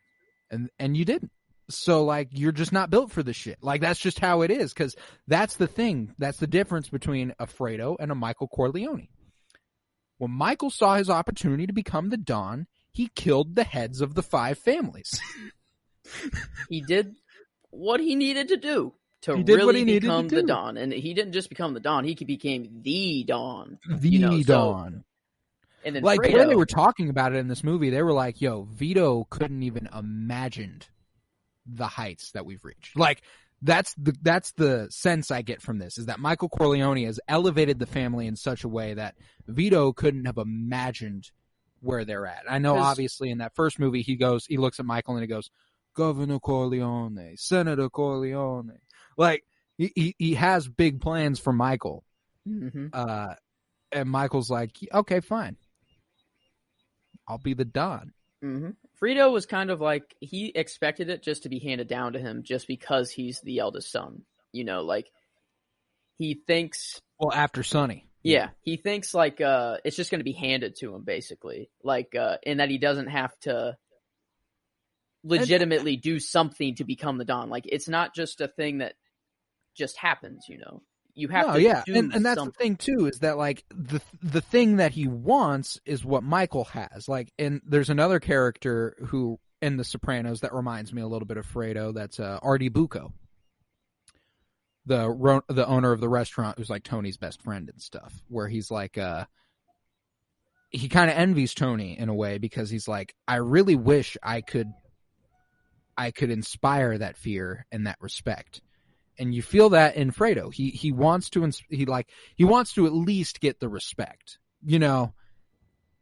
And you didn't. So, like, you're just not built for this shit. Like, that's just how it is, because that's the thing. That's the difference between a Fredo and a Michael Corleone. When Michael saw his opportunity to become the Don, he killed the heads of the 5 families. He did what he needed to do to really become the Don. And he didn't just become the Don, he became the Don. The Don. And then like, Fredo, when they were talking about it in this movie, they were like, yo, Vito couldn't even imagine the heights that we've reached. Like, that's the sense I get from this, is that Michael Corleone has elevated the family in such a way that Vito couldn't have imagined where they're at. I know, obviously, in that first movie, he looks at Michael and he goes, Governor Corleone, Senator Corleone. Like, he has big plans for Michael. And Michael's like, okay, fine. I'll be the Don. Fredo was kind of like, he expected it just to be handed down to him just because he's the eldest son. You know, like, he thinks... Well, after Sonny. Yeah, he thinks, like, it's just going to be handed to him, basically. Like, in that he doesn't have to legitimately do something to become the Don. Like, it's not just a thing that just happens, you know? You have to do and that's something. The thing too, is that like the thing that he wants is what Michael has. Like, and there's another character who in The Sopranos that reminds me a little bit of Fredo. That's Artie Bucco, the owner of the restaurant, who's like Tony's best friend and stuff. Where he's like, he kind of envies Tony in a way, because he's like, I really wish I could inspire that fear and that respect. And you feel that in Fredo. He wants to at least get the respect. You know,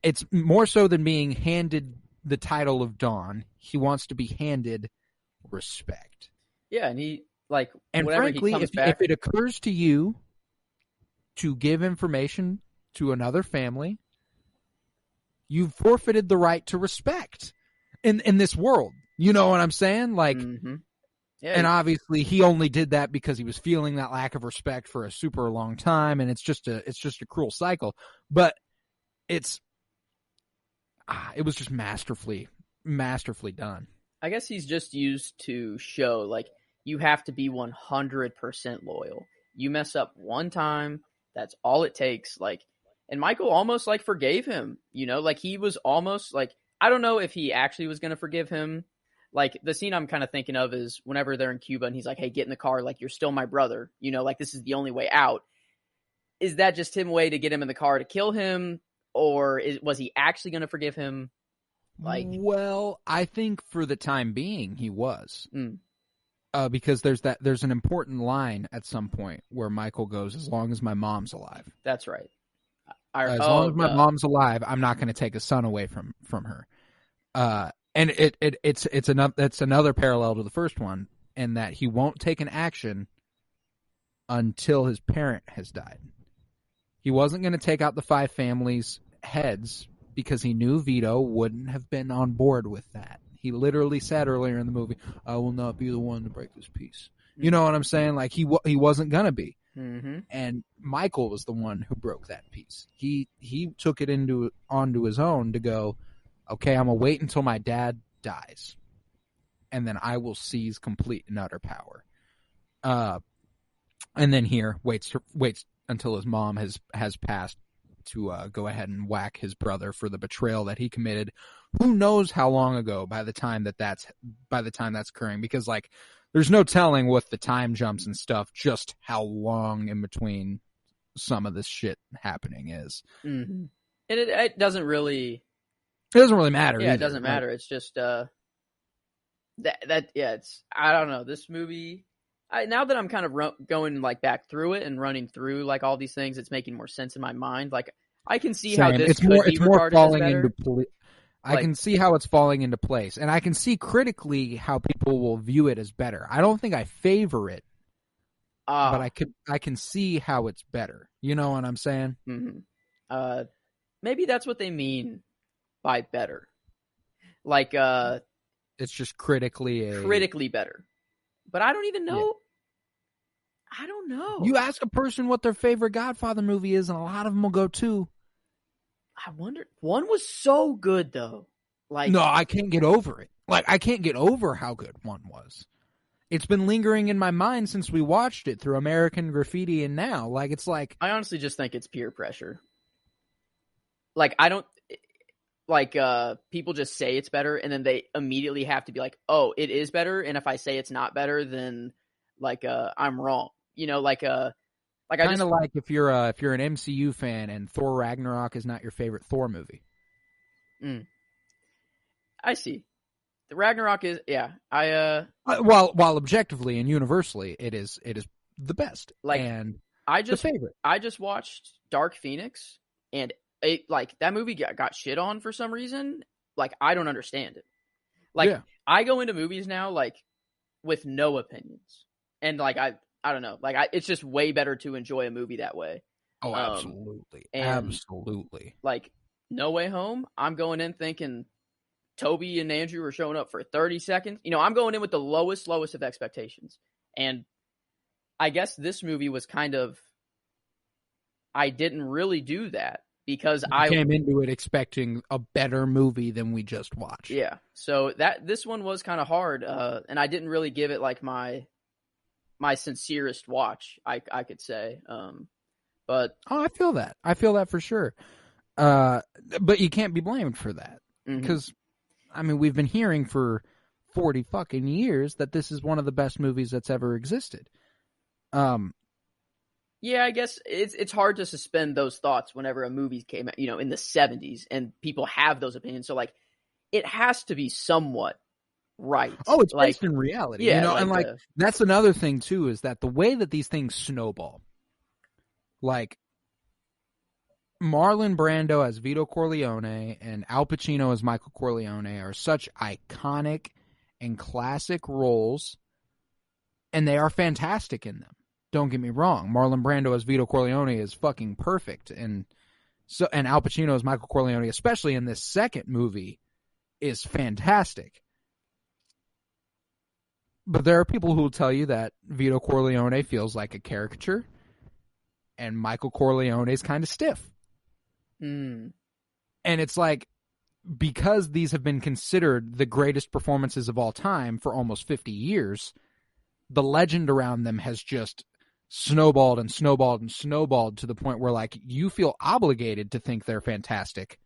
it's more so than being handed the title of Don. He wants to be handed respect. Yeah, and he like, and frankly, if it occurs to you to give information to another family, you've forfeited the right to respect in this world. You know what I'm saying? Like. Yeah, and obviously he only did that because he was feeling that lack of respect for a super long time, and it's just a cruel cycle. But it was just masterfully done. I guess he's just used to show, like, you have to be 100% loyal. You mess up one time, that's all it takes. Like, and Michael almost like forgave him, you know, like he was almost like, I don't know if he actually was going to forgive him. Like, the scene I'm kind of thinking of is whenever they're in Cuba and he's like, hey, get in the car. Like, you're still my brother. You know, like, this is the only way out. Is that just him way to get him in the car to kill him? Or was he actually going to forgive him? Like, well, I think for the time being, he was. Because there's an important line at some point where Michael goes, as long as my mom's alive. That's right. As long as my mom's alive, I'm not going to take a son away from her. And it's another parallel to the first one, in that he won't take an action until his parent has died. He wasn't going to take out the 5 families' heads because he knew Vito wouldn't have been on board with that. He literally said earlier in the movie, "I will not be the one to break this peace." You know what I'm saying? Like he wasn't gonna be. Mm-hmm. And Michael was the one who broke that peace. He took it onto his own to go, okay, I'm gonna wait until my dad dies, and then I will seize complete and utter power. And then here waits until his mom has passed to go ahead and whack his brother for the betrayal that he committed. Who knows how long ago by the time that's occurring, because like there's no telling with the time jumps and stuff just how long in between some of this shit happening is. Mm-hmm. And it doesn't really matter. Yeah, either. It doesn't matter. It's just it's, I don't know, this movie, now that I'm kind of going like back through it and running through like all these things, it's making more sense in my mind. Like I can see how this could be regarded as better. I can see how it's falling into place, and I can see critically how people will view it as better. I don't think I favor it, but I can see how it's better. You know what I'm saying? Mm-hmm. Maybe that's what they mean by better. Like it's just critically better. But I don't even know. Yeah. I don't know. You ask a person what their favorite Godfather movie is, and a lot of them will go 2. I wonder. 1 was so good though. Like no, I can't get over it. Like I can't get over how good 1 was. It's been lingering in my mind since we watched it through American Graffiti and now. Like it's like I honestly just think it's peer pressure. Like I don't like people just say it's better and then they immediately have to be like, "Oh, it is better." And if I say it's not better, then like I'm wrong. You know, like kind of like if you're an MCU fan and Thor Ragnarok is not your favorite Thor movie. I see. The Ragnarok is while objectively and universally it is the best. Like and the favorite. I just watched Dark Phoenix and it like that movie got shit on for some reason. Like I don't understand it. Like I go into movies now like with no opinions. And like I don't know. Like it's just way better to enjoy a movie that way. Oh, absolutely. Absolutely. Like No Way Home, I'm going in thinking Toby and Andrew are showing up for 30 seconds. You know, I'm going in with the lowest of expectations. And I guess this movie was kind of, I didn't really do that because I came into it expecting a better movie than we just watched. Yeah. So this one was kind of hard. And I didn't really give it like my sincerest watch, I could say. But I feel that for sure. But you can't be blamed for that because I mean we've been hearing for 40 fucking years that this is one of the best movies that's ever existed. Yeah, I guess it's hard to suspend those thoughts whenever a movie came out, you know, in the 70s and people have those opinions. So like it has to be somewhat right. Oh, it's like, based in reality. Yeah, you know, and like that's another thing too, is that the way that these things snowball, like Marlon Brando as Vito Corleone and Al Pacino as Michael Corleone are such iconic and classic roles, and they are fantastic in them. Don't get me wrong. Marlon Brando as Vito Corleone is fucking perfect, and Al Pacino as Michael Corleone, especially in this second movie, is fantastic. But there are people who will tell you that Vito Corleone feels like a caricature, and Michael Corleone is kind of stiff. And it's like, because these have been considered the greatest performances of all time for almost 50 years, the legend around them has just snowballed and snowballed and snowballed to the point where like you feel obligated to think they're fantastic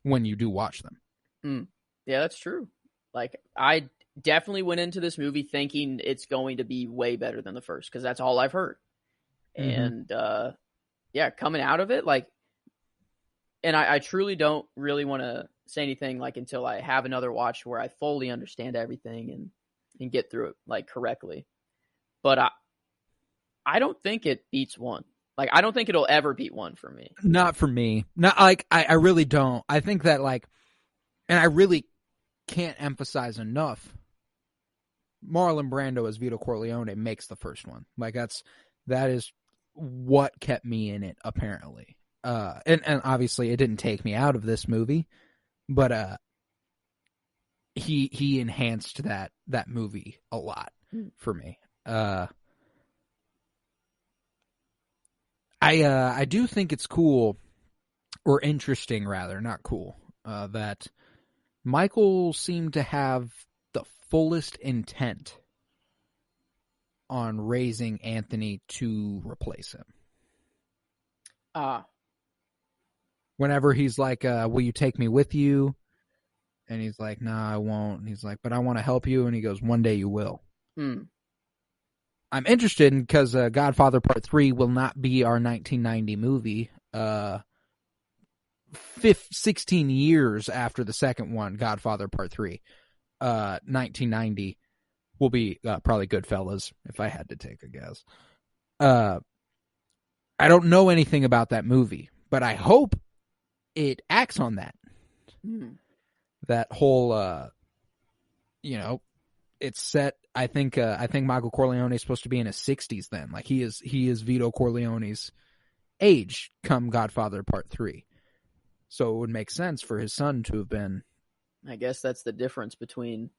when you do watch them. Yeah, that's true. Like I definitely went into this movie thinking it's going to be way better than the first because that's all I've heard. And coming out of it, like, and I truly don't really want to say anything like until I have another watch where I fully understand everything and get through it like correctly. But I don't think it beats 1. Like I don't think it'll ever beat 1 for me. Not for me. Not like I really don't. I think that like, and I really can't emphasize enough, Marlon Brando as Vito Corleone makes the first one. Like that is what kept me in it, apparently. And obviously it didn't take me out of this movie, but he enhanced that movie a lot for me. I do think it's cool, or interesting rather, not cool, that Michael seemed to have the fullest intent on raising Anthony to replace him. Whenever he's like, will you take me with you? And he's like, nah, I won't. And he's like, but I want to help you. And he goes, one day you will. I'm interested because Godfather Part III will not be our 1990 movie. 16 years after the second one, Godfather Part III, 1990, will be probably Goodfellas, if I had to take a guess. I don't know anything about that movie, but I hope it acts on that. That whole, it's set. I think Michael Corleone is supposed to be in his 60s then. Like he is Vito Corleone's age come Godfather Part 3. So it would make sense for his son to have been. I guess that's the difference between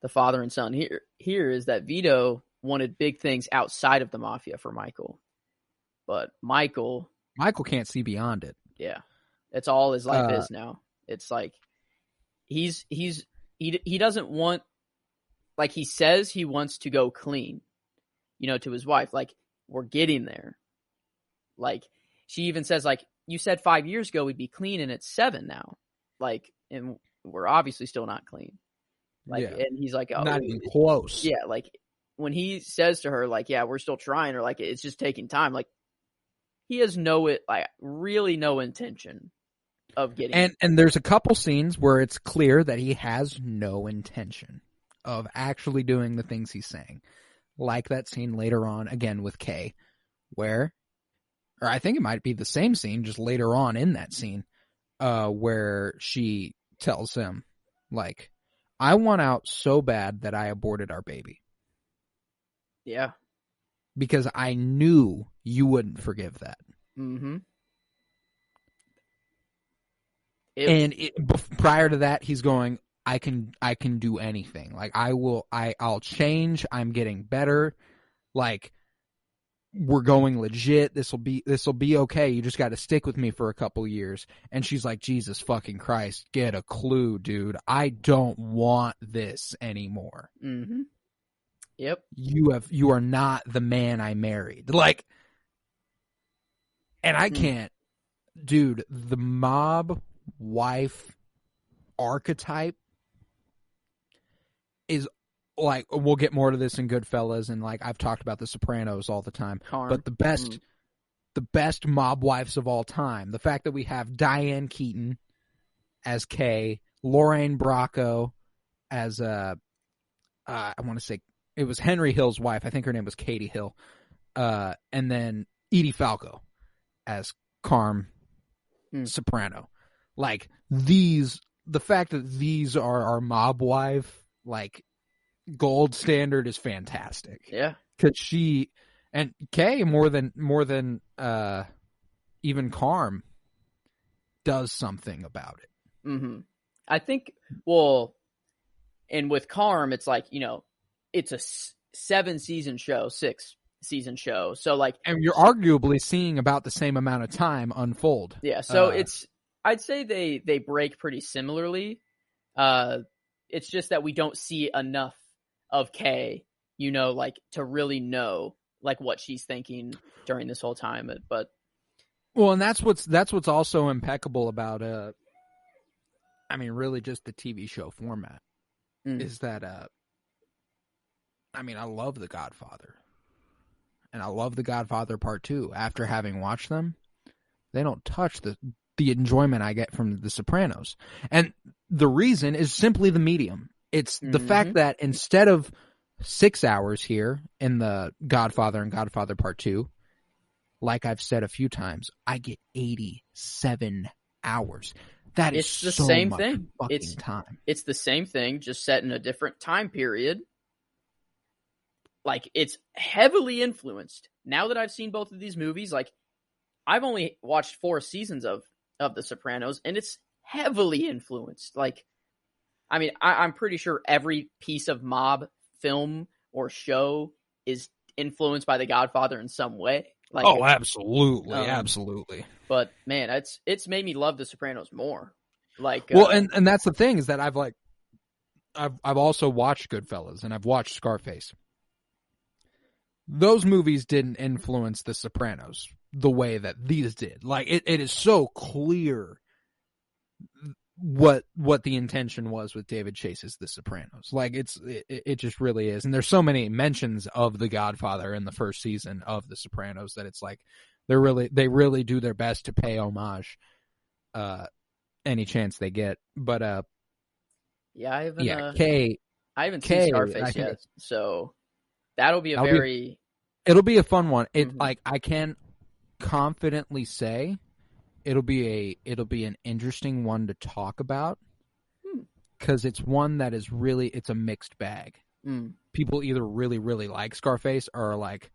the father and son. Here is that Vito wanted big things outside of the mafia for Michael. But Michael can't see beyond it. Yeah. That's all his life is now. It's like he doesn't want, like he says he wants to go clean, to his wife. Like, we're getting there. Like, she even says, like, you said 5 years ago we'd be clean and it's 7 now. Like, and we're obviously still not clean. Like, yeah. And he's like, oh, not even close. Yeah. Like when he says to her, like, yeah, we're still trying, or like, it's just taking time. Like, he has really no intention of getting. And there's a couple scenes where it's clear that he has no intention of actually doing the things he's saying. Like that scene later on, again with Kay, or I think it might be the same scene, just later on in that scene, where she tells him, like, I want out so bad that I aborted our baby. Yeah. Because I knew you wouldn't forgive that. Mm-hmm. Prior to that, he's going, I can do anything. Like, I'll change. I'm getting better. Like, we're going legit. This will be okay. You just got to stick with me for a couple years. And she's like, Jesus fucking Christ, get a clue, dude. I don't want this anymore. Mm-hmm. Yep. You are not the man I married. Like, and I can't, dude, the mob wife archetype is, like, we'll get more to this in Goodfellas, and like I've talked about The Sopranos all the time. But the best mob wives of all time. The fact that we have Diane Keaton as Kay, Lorraine Bracco as I want to say it was Henry Hill's wife. I think her name was Katie Hill, and then Edie Falco as Carm Soprano. Like, the fact that these are our mob wife, like, gold standard is fantastic. Yeah. Cause she and Kay more than even Carm does something about it. Mm-hmm. I think, well, and with Carm, it's like, it's a 7-season show, 6-season show. So like, and you're arguably seeing about the same amount of time unfold. Yeah. So I'd say they break pretty similarly. It's just that we don't see enough of Kay, like to really know like what she's thinking during this whole time. But well, and that's what's also impeccable about really just the TV show format is that I love The Godfather, and I love The Godfather Part II. After having watched them, they don't touch the enjoyment I get from The Sopranos, and the reason is simply the medium. It's the fact that instead of 6 hours here in The Godfather and Godfather Part II, like I've said a few times, I get 87 hours. That is it's the so same much thing. Fucking time. It's the same thing, just set in a different time period. Like, it's heavily influenced. Now that I've seen both of these movies, like, I've only watched 4 seasons of The Sopranos, and it's heavily influenced. Like, I mean, I'm pretty sure every piece of mob film or show is influenced by The Godfather in some way. Like, oh, absolutely, absolutely. But man, it's made me love The Sopranos more. Like, well, and that's the thing, is that I've also watched Goodfellas and I've watched Scarface. Those movies didn't influence The Sopranos the way that these did. Like, it is so clear what the intention was with David Chase's The Sopranos. Like, it just really is. And there's so many mentions of The Godfather in the first season of The Sopranos that it's like they really do their best to pay homage any chance they get. But I haven't seen Scarface yet, so that'll be it'll be a fun one. Like, I can confidently say it'll be an interesting one to talk about, because it's one that is really, it's a mixed bag. People either really, really like Scarface or are like,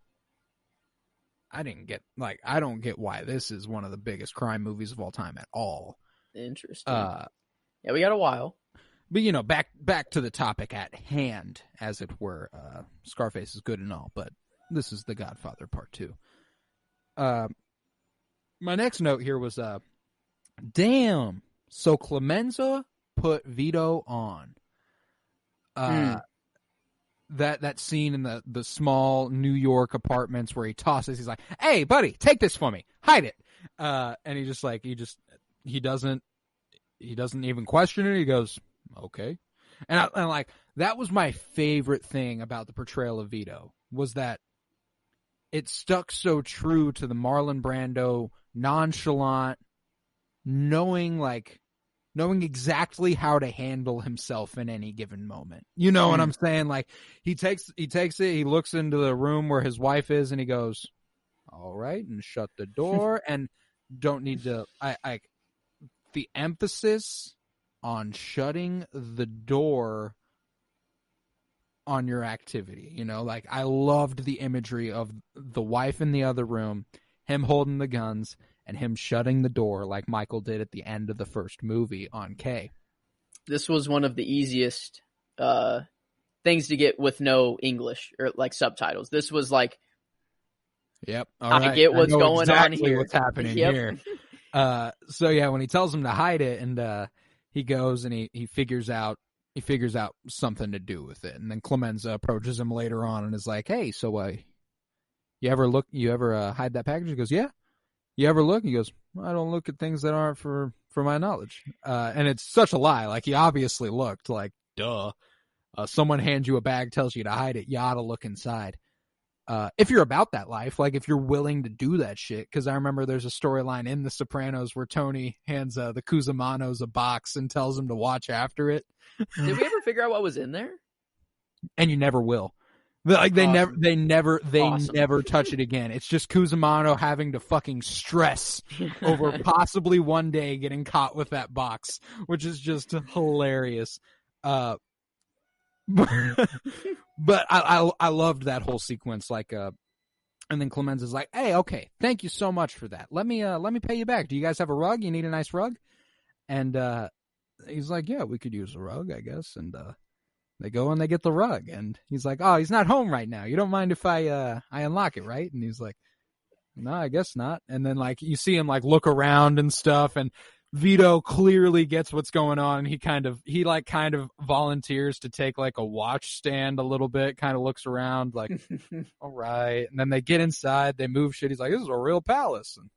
I don't get why this is one of the biggest crime movies of all time at all. Interesting. Yeah, we got a while. But, back to the topic at hand, as it were. Scarface is good and all, but this is The Godfather Part II. My next note here was, damn, so Clemenza put Vito on. That scene in the small New York apartments where he tosses, he's like, hey, buddy, take this for me. Hide it. And he doesn't even question it. He goes, okay. And like, that was my favorite thing about the portrayal of Vito, was that it stuck so true to the Marlon Brando nonchalant, knowing exactly how to handle himself in any given moment. You know what I'm saying? Like, he takes it, he looks into the room where his wife is, and he goes, all right, and shut the door, and don't need to, the emphasis on shutting the door on your activity, like, I loved the imagery of the wife in the other room, him holding the guns, and him shutting the door like Michael did at the end of the first movie on K. This was one of the easiest things to get with no English or like subtitles. This was like, yep, I get what's going exactly on here. What's happening here? So yeah, when he tells him to hide it, and he goes and he figures out something to do with it, and then Clemenza approaches him later on and is like, "Hey, so you ever hide that package?" He goes, "Yeah." "You ever look?" He goes, "I don't look at things that aren't for my knowledge." And it's such a lie. Like, he obviously looked. Like, duh. Someone hands you a bag, tells you to hide it, you ought to look inside. If you're about that life, like, if you're willing to do that shit. Because I remember there's a storyline in The Sopranos where Tony hands the Cusamanos a box and tells them to watch after it. Did we ever figure out what was in there? And you never will. Like, they Awesome. never touch it again. It's just Cusimano having to fucking stress over possibly one day getting caught with that box, which is just hilarious. But I loved that whole sequence. Like, and then Clemenza's like, "Hey, okay, thank you so much for that. Let me pay you back. Do you guys have a rug? You need a nice rug?" And he's like, "Yeah, we could use a rug, I guess." And they go and they get the rug, and he's like, "Oh, he's not home right now. You don't mind if I unlock it, right?" And he's like, "No, I guess not." And then, like, you see him like look around and stuff, and Vito clearly gets what's going on. He kind of volunteers to take like a watch stand a little bit, kind of looks around like, all right. And then they get inside, they move shit. He's like, "This is a real palace." And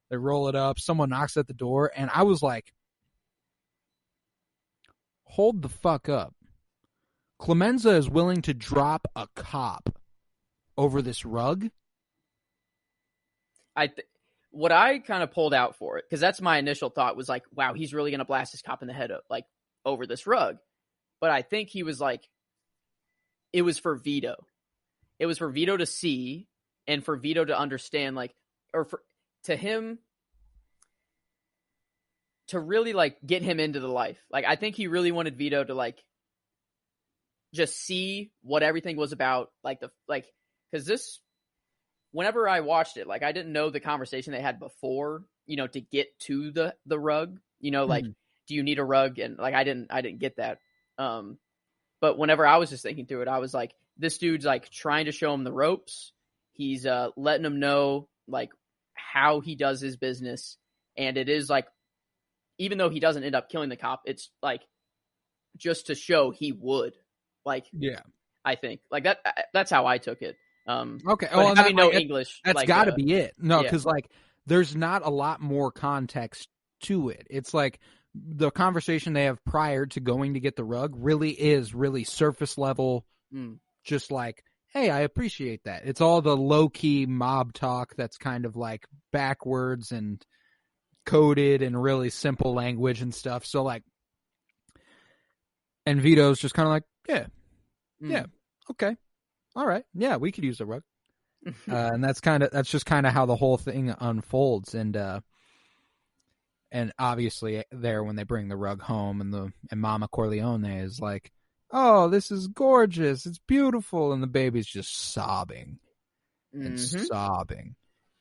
they roll it up. Someone knocks at the door, and I was like, hold the fuck up. Clemenza is willing to drop a cop over this rug? What I kind of pulled out for it, because that's my initial thought, was like, wow, he's really going to blast this cop in the head like over this rug. But I think he was like, it was for Vito. It was for Vito to see, and for Vito to understand, like, or to him to really like get him into the life. Like, I think he really wanted Vito to like just see what everything was about, because this whenever I watched it, like I didn't know the conversation they had before, to get to the rug, like, do you need a rug? And like, I didn't get that. But whenever I was just thinking through it, I was like, this dude's like trying to show him the ropes. He's letting him know like how he does his business. And it is like, even though he doesn't end up killing the cop, it's like just to show he would. Like, yeah, I think like that's how I took it. Okay. Well, having no English, that's got to be it. No, because like there's not a lot more context to it. It's like the conversation they have prior to going to get the rug really is really surface level. Just like, hey, I appreciate that. It's all the low key mob talk that's kind of like backwards and coded in really simple language and stuff. So like, and Vito's just kind of like, yeah, okay. All right. Yeah, we could use a rug. And that's just kind of how the whole thing unfolds. And obviously there when they bring the rug home and Mama Corleone is like, oh, this is gorgeous. It's beautiful. And the baby's just sobbing and sobbing.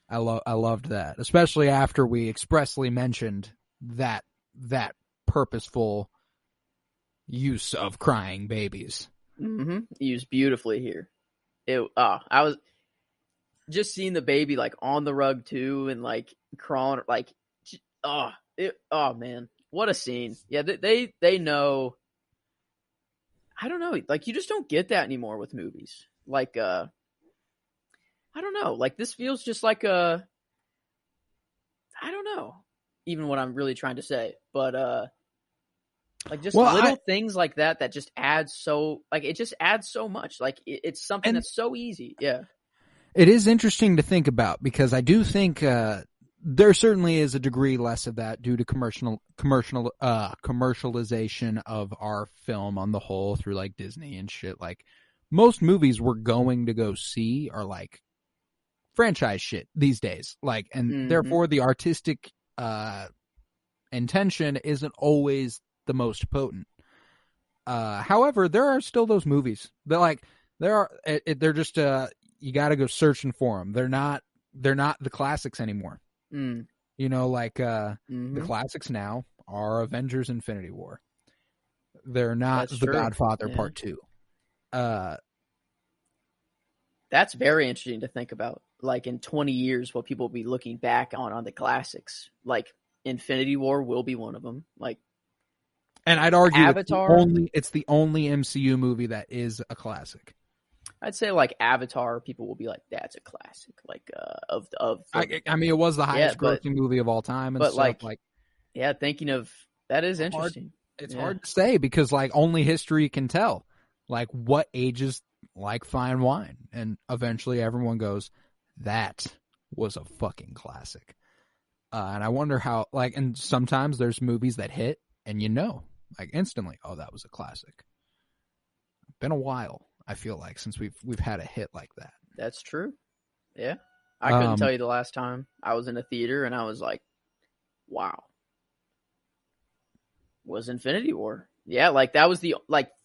I loved that, especially after we expressly mentioned that purposeful use of crying babies. Used beautifully here. I was just seeing the baby like on the rug too, and like crawling, like, oh man, what a scene! Yeah, they know. I don't know, like you just don't get that anymore with movies. Like, I don't know, like this feels just like I don't know, even what I'm really trying to say, but like just little things like that just adds so much. Like it's something that's so easy. Yeah. It is interesting to think about because I do think there certainly is a degree less of that due to commercialization of our film on the whole through like Disney and shit. Like most movies we're going to go see are like franchise shit these days. Like, and therefore the artistic intention isn't always the most potent. However, there are still those movies that they're just you got to go searching for them. They're not the classics anymore. The classics now are Avengers Infinity War. They're not The Godfather Part II. That's very interesting to think about. Like in 20 years, what people will be looking back on the classics. Like Infinity War will be one of them. Like, and I'd argue Avatar, it's the only MCU movie that is a classic. I'd say like Avatar, people will be like, "That's a classic." Like I mean, it was the highest grossing movie of all time, and stuff. Thinking of that is interesting. It's hard to say because like only history can tell. Like what ages like fine wine, and eventually everyone goes, "That was a fucking classic." And I wonder how and sometimes there's movies that hit, and like instantly, oh, that was a classic. Been a while, I feel like, since we've had a hit like that. That's true. Yeah. I couldn't tell you the last time I was in a theater and I was like, wow. Was Infinity War. Yeah, like that was the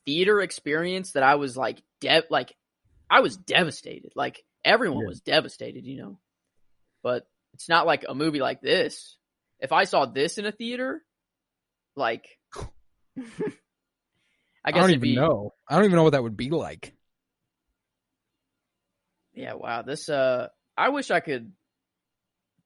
theater experience that I was like I was devastated. Like everyone was devastated, But it's not like a movie like this. If I saw this in a theater, like I don't even know. I don't even know what that would be like. Yeah, wow. This I wish I could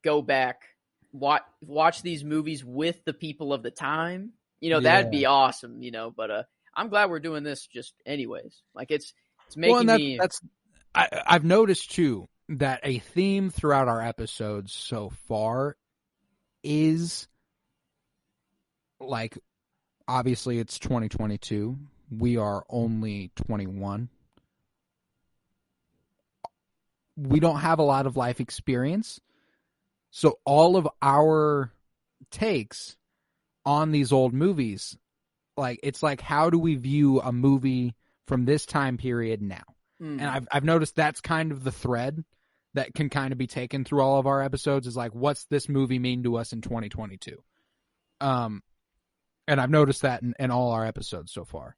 go back, watch these movies with the people of the time. That'd be awesome, but I'm glad we're doing this just anyways. Like it's making me I've noticed too that a theme throughout our episodes so far is like, obviously it's 2022. We are only 21. We don't have a lot of life experience. So all of our takes on these old movies, like it's like, how do we view a movie from this time period now? And I've noticed that's kind of the thread that can kind of be taken through all of our episodes is like, what's this movie mean to us in 2022? And I've noticed that in all our episodes so far.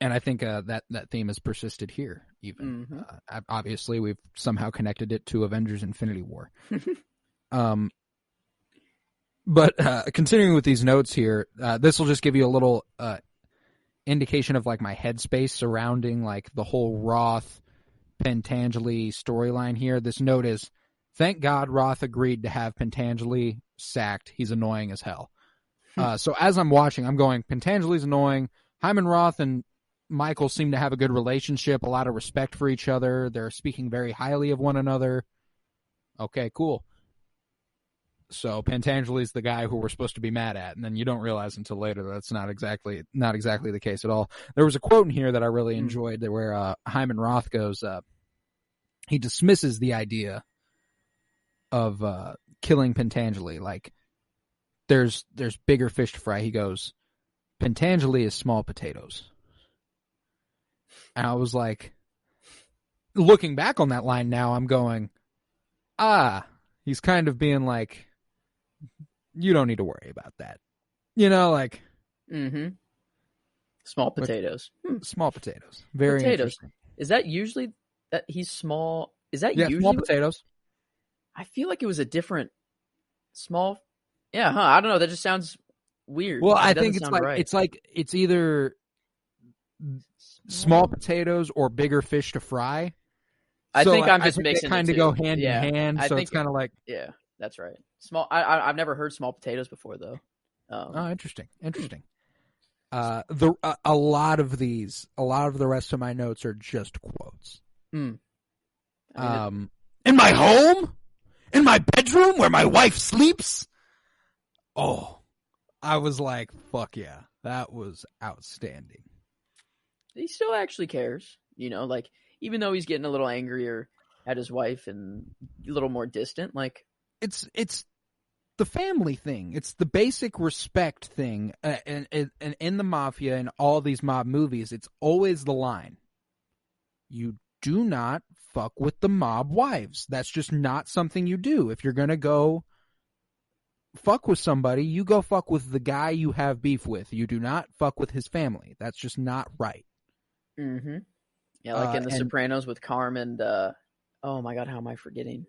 And I think that theme has persisted here, even. Mm-hmm. Obviously, we've somehow connected it to Avengers Infinity War. But continuing with these notes here, this will just give you a little indication of like my headspace surrounding like the whole Roth Pentangeli storyline here. This note is, thank God Roth agreed to have Pentangeli sacked. He's annoying as hell. So as I'm watching, I'm going, Pentangeli's annoying. Hyman Roth and Michael seem to have a good relationship, a lot of respect for each other. They're speaking very highly of one another. Okay, cool. So Pentangeli's the guy who we're supposed to be mad at, and then you don't realize until later that's not exactly the case at all. There was a quote in here that I really enjoyed where Hyman Roth goes, he dismisses the idea of killing Pentangeli. Like, there's bigger fish to fry. He goes, Pentangeli is small potatoes. And I was like, looking back on that line now, I'm going, he's kind of being like, you don't need to worry about that. You know, like. Mm-hmm. Small potatoes. Small potatoes. Very interesting. Is that usually that he's small? Is that usually small potatoes? I feel like it was a different small. Yeah, I don't know. That just sounds weird. Well, I think it's either small potatoes or bigger fish to fry. I think I'm just mixing. They kind of go hand in hand, so it's kind of like. Yeah, that's right. Small. I've never heard small potatoes before though. Interesting. A lot of the rest of my notes are just quotes. In my home, in my bedroom where my wife sleeps. Oh, I was like, fuck yeah, that was outstanding. He still actually cares, you know, like even though he's getting a little angrier at his wife and a little more distant, like it's the family thing. It's the basic respect thing. And in the mafia and all these mob movies, it's always the line. You do not fuck with the mob wives. That's just not something you do. If you're going to go fuck with somebody, you go fuck with the guy you have beef with. You do not fuck with his family. That's just not right. Mm-hmm. Yeah, like in The Sopranos with Carm and, oh my God, how am I forgetting?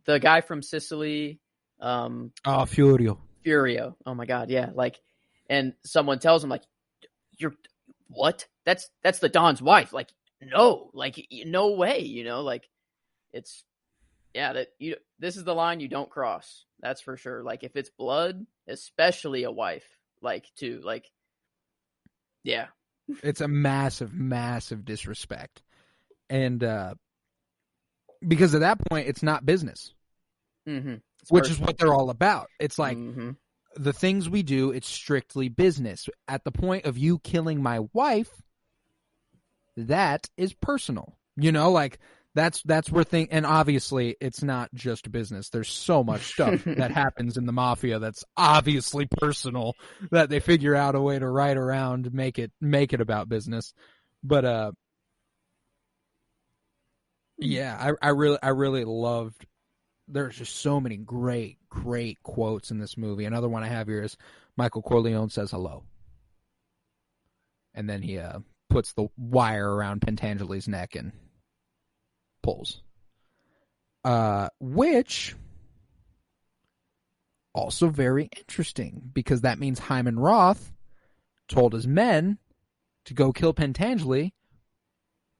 The guy from Sicily. Furio. Oh my God, yeah. Like, and someone tells him, like, you're, what? That's the Don's wife. Like, no, like, no way, you know, like, it's, yeah, this is the line you don't cross. That's for sure. Like, if it's blood, especially a wife, like, too, like, yeah. It's a massive, massive disrespect. And, because at that point, it's not business. Mm-hmm. Which is what they're all about. It's like, the things we do, it's strictly business. At the point of you killing my wife, that is personal. You know, like, that's where and obviously it's not just business. There's so much stuff that happens in the mafia that's obviously personal that they figure out a way to write around, make it about business. But yeah, I really loved. There's just so many great quotes in this movie. Another one I have here is Michael Corleone says hello, and then he puts the wire around Pentangeli's neck and pulls. Which also very interesting because that means Hyman Roth told his men to go kill Pentangeli,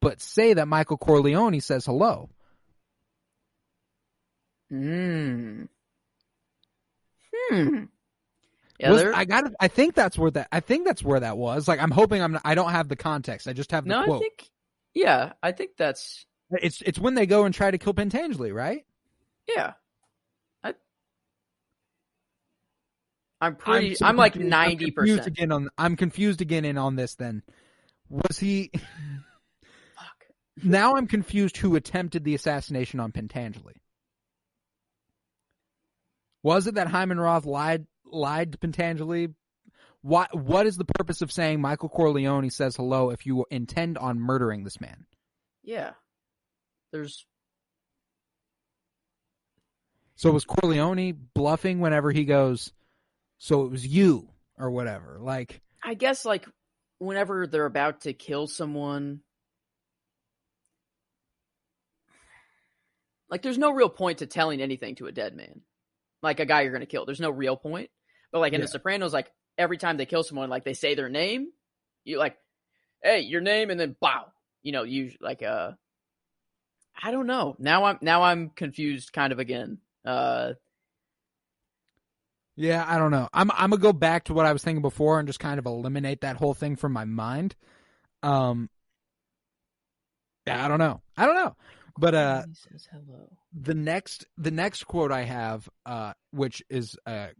but say that Michael Corleone says hello. Yeah, I think that's where that was. Like, I'm hoping I don't have the context. I just have the quote. I think that's. It's when they go and try to kill Pentangeli, right? Yeah. I'm like 90%. I'm confused again on this then. Was he Fuck. Now I'm confused who attempted the assassination on Pentangeli. Was it that Hyman Roth lied to Pentangeli? What is the purpose of saying Michael Corleone says hello if you intend on murdering this man? Yeah. So was Corleone bluffing whenever he goes, so it was you or whatever? Like, I guess, like, whenever they're about to kill someone, like there's no real point to telling anything to a dead man, like a guy you're gonna kill. There's no real point. But like in The Sopranos, like every time they kill someone, like they say their name, you like, hey, your name, and then bow. You know, you like I don't know. Now I'm confused kind of again. Yeah, I don't know. I'm gonna go back to what I was thinking before and just kind of eliminate that whole thing from my mind. Yeah, I don't know. But he says hello. The next quote I have, which is a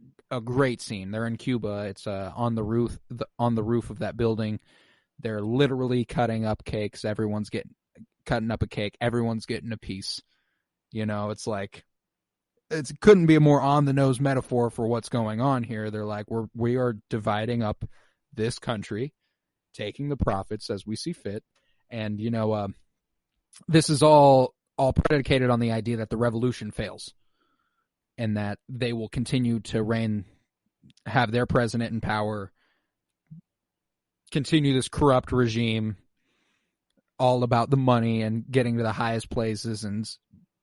great scene. They're in Cuba. It's on the roof of that building. They're literally cutting up cakes. Everyone's cutting up a cake. Everyone's getting a piece. You know, it's like it couldn't be a more on the nose metaphor for what's going on here. They're like, we are dividing up this country, taking the profits as we see fit, and you know, this is all predicated on the idea that the revolution fails, and that they will continue to have their president in power, continue this corrupt regime, all about the money and getting to the highest places and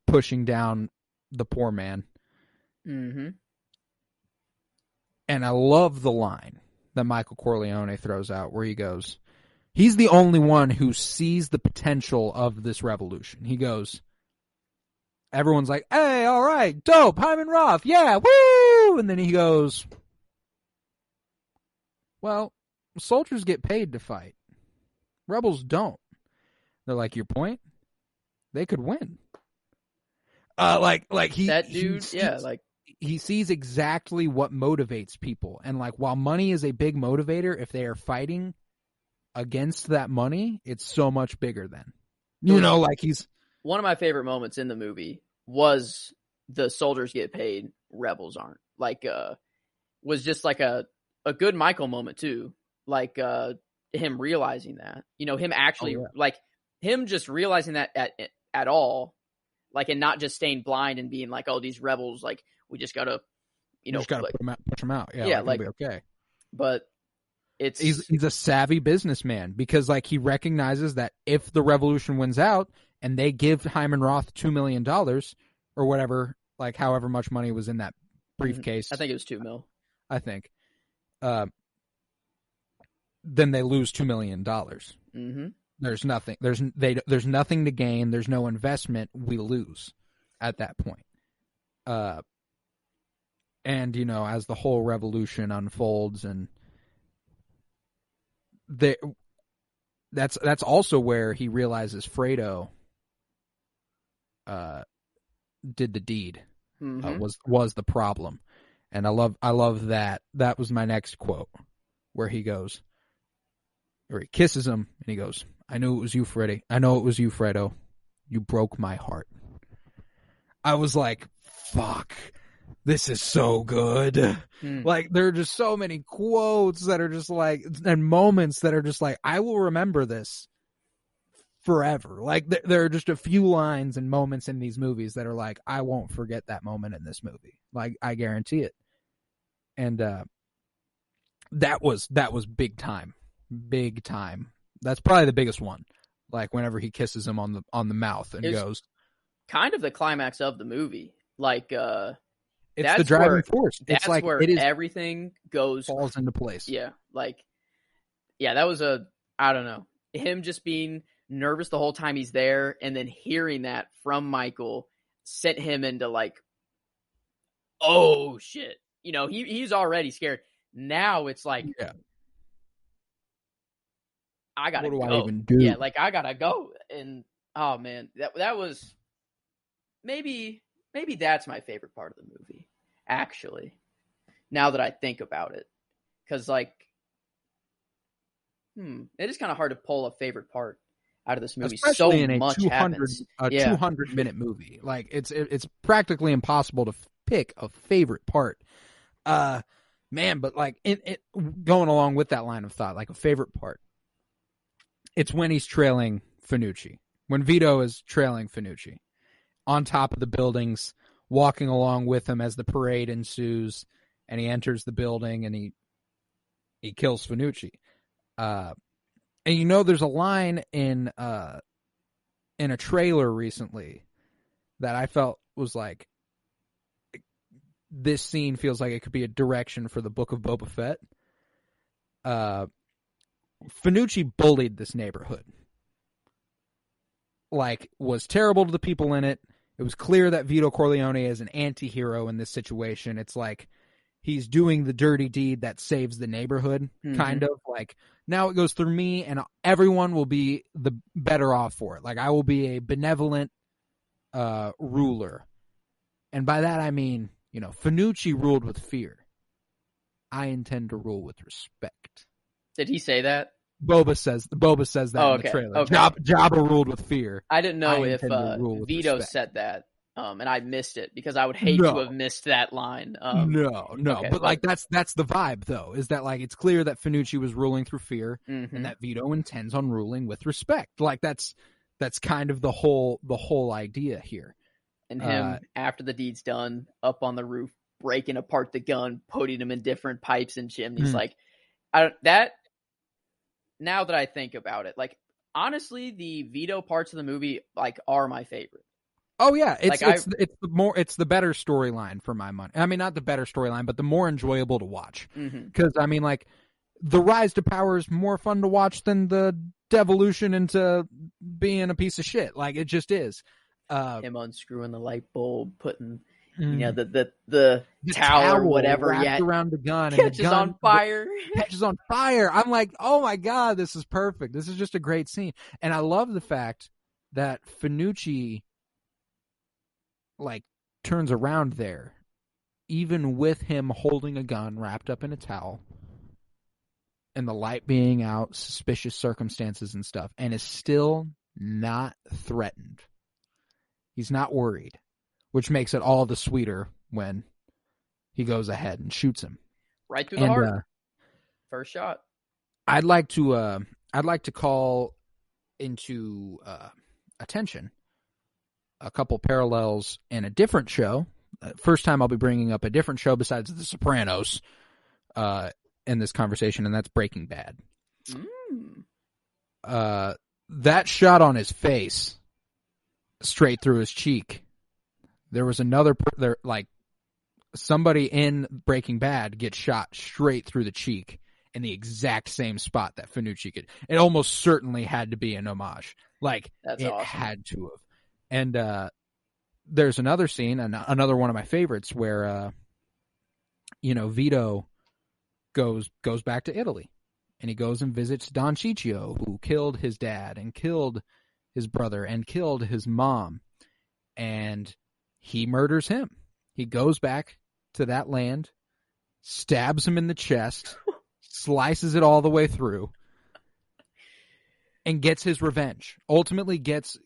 pushing down the poor man. Mm-hmm. And I love the line that Michael Corleone throws out where he goes, he's the only one who sees the potential of this revolution. He goes, everyone's like, hey, all right, dope, Hyman Roth, yeah, woo! And then he goes, well, soldiers get paid to fight. Rebels don't. They're like, your point? They could win. He sees exactly what motivates people. And like, while money is a big motivator, if they are fighting against that money, it's so much bigger then. You know, like one of my favorite moments in the movie was the soldiers get paid, rebels aren't. Like, was just like a good Michael moment too. Like, him realizing that, you know, him actually like him just realizing that at all, like, and not just staying blind and being like, oh, these rebels, like, we just gotta, you know, just gotta push them out. Yeah, like it'll be okay. But he's a savvy businessman, because like he recognizes that if the revolution wins out and they give Hyman Roth $2 million or whatever, like however much money was in that briefcase, I think it was $2 million. I think. Then they lose $2 million. Mm-hmm. There's nothing. There's nothing to gain. There's no investment. We lose at that point. And you know, as the whole revolution unfolds, and that's also where he realizes Fredo did the deed. Mm-hmm. Was the problem. And I love that. That was my next quote, where he goes, or he kisses him, and he goes, I knew it was you, Freddy. I know it was you, Fredo. You broke my heart. I was like, fuck, this is so good. Like, there are just so many quotes that are just like, and moments that are just like, I will remember this forever. Like, there are just a few lines and moments in these movies that are like, I won't forget that moment in this movie. Like, I guarantee it. And that was big time. Big time. That's probably the biggest one. Like, whenever he kisses him on the mouth and goes, kind of the climax of the movie. Like, it's the driving force. That's it's like where everything falls into place. Yeah, like, yeah, that was I don't know, him just being nervous the whole time he's there, and then hearing that from Michael sent him into like, oh shit, you know, he's already scared. Now it's like, yeah, I gotta go. What do I even do? Yeah, like, I gotta go. And oh man, that was maybe that's my favorite part of the movie, actually, now that I think about it. Because like, it is kind of hard to pull a favorite part out of this movie. Especially so in a much 200-minute movie. Like, it's practically impossible to pick a favorite part. Man, but like, it going along with that line of thought, like a favorite part, it's when he's trailing Finucci. When Vito is trailing Finucci on top of the buildings, walking along with him as the parade ensues, and he enters the building and he kills Finucci. And you know, there's a line in a trailer recently that I felt was like, this scene feels like it could be a direction for the Book of Boba Fett. Finucci bullied this neighborhood. Like, was terrible to the people in it. It was clear that Vito Corleone is an anti-hero in this situation. It's like he's doing the dirty deed that saves the neighborhood, kind of. Like, now it goes through me, and everyone will be the better off for it. Like, I will be a benevolent ruler. And by that I mean, you know, Finucci ruled with fear. I intend to rule with respect. Did he say that? Boba says that in the trailer. Okay. Jabba ruled with fear. I didn't know if Vito respect. said that, and I missed it because I would hate to have missed that line. No, okay, but like that's the vibe though. Is that like it's clear that Finucci was ruling through fear, and that Vito intends on ruling with respect. Like that's kind of the whole idea here. And him after the deed's done, up on the roof, breaking apart the gun, putting them in different pipes and chimneys. Like now that I think about it, like honestly, the Vito parts of the movie like are my favorite. Oh yeah, it's the better storyline for my money. I mean, not the better storyline, but the more enjoyable to watch. Because I mean, like the rise to power is more fun to watch than the devolution into being a piece of shit. Like it just is. Him unscrewing the light bulb, putting you know the towel or whatever wrapped around the gun, catches and the gun on fire. Catches on fire. I'm like, oh my god, this is perfect. This is just a great scene, and I love the fact that Finucci like turns around there, even with him holding a gun wrapped up in a towel, and the light being out, suspicious circumstances and stuff, and is still not threatened. He's not worried, which makes it all the sweeter when he goes ahead and shoots him right through the heart. First shot. I'd like to call into attention a couple parallels in a different show. First time I'll be bringing up a different show besides The Sopranos in this conversation, and that's Breaking Bad. That shot on his face, straight through his cheek. There was another like somebody in Breaking Bad gets shot straight through the cheek in the exact same spot that Finucci could. It almost certainly had to be an homage. Like that's it awesome. Had to have. And there's another scene, another one of my favorites, where Vito goes back to Italy, and he goes and visits Don Ciccio, who killed his dad and killed his brother and killed his mom, and he murders him. He goes back to that land, stabs him in the chest, slices it all the way through, and gets his revenge. Ultimately gets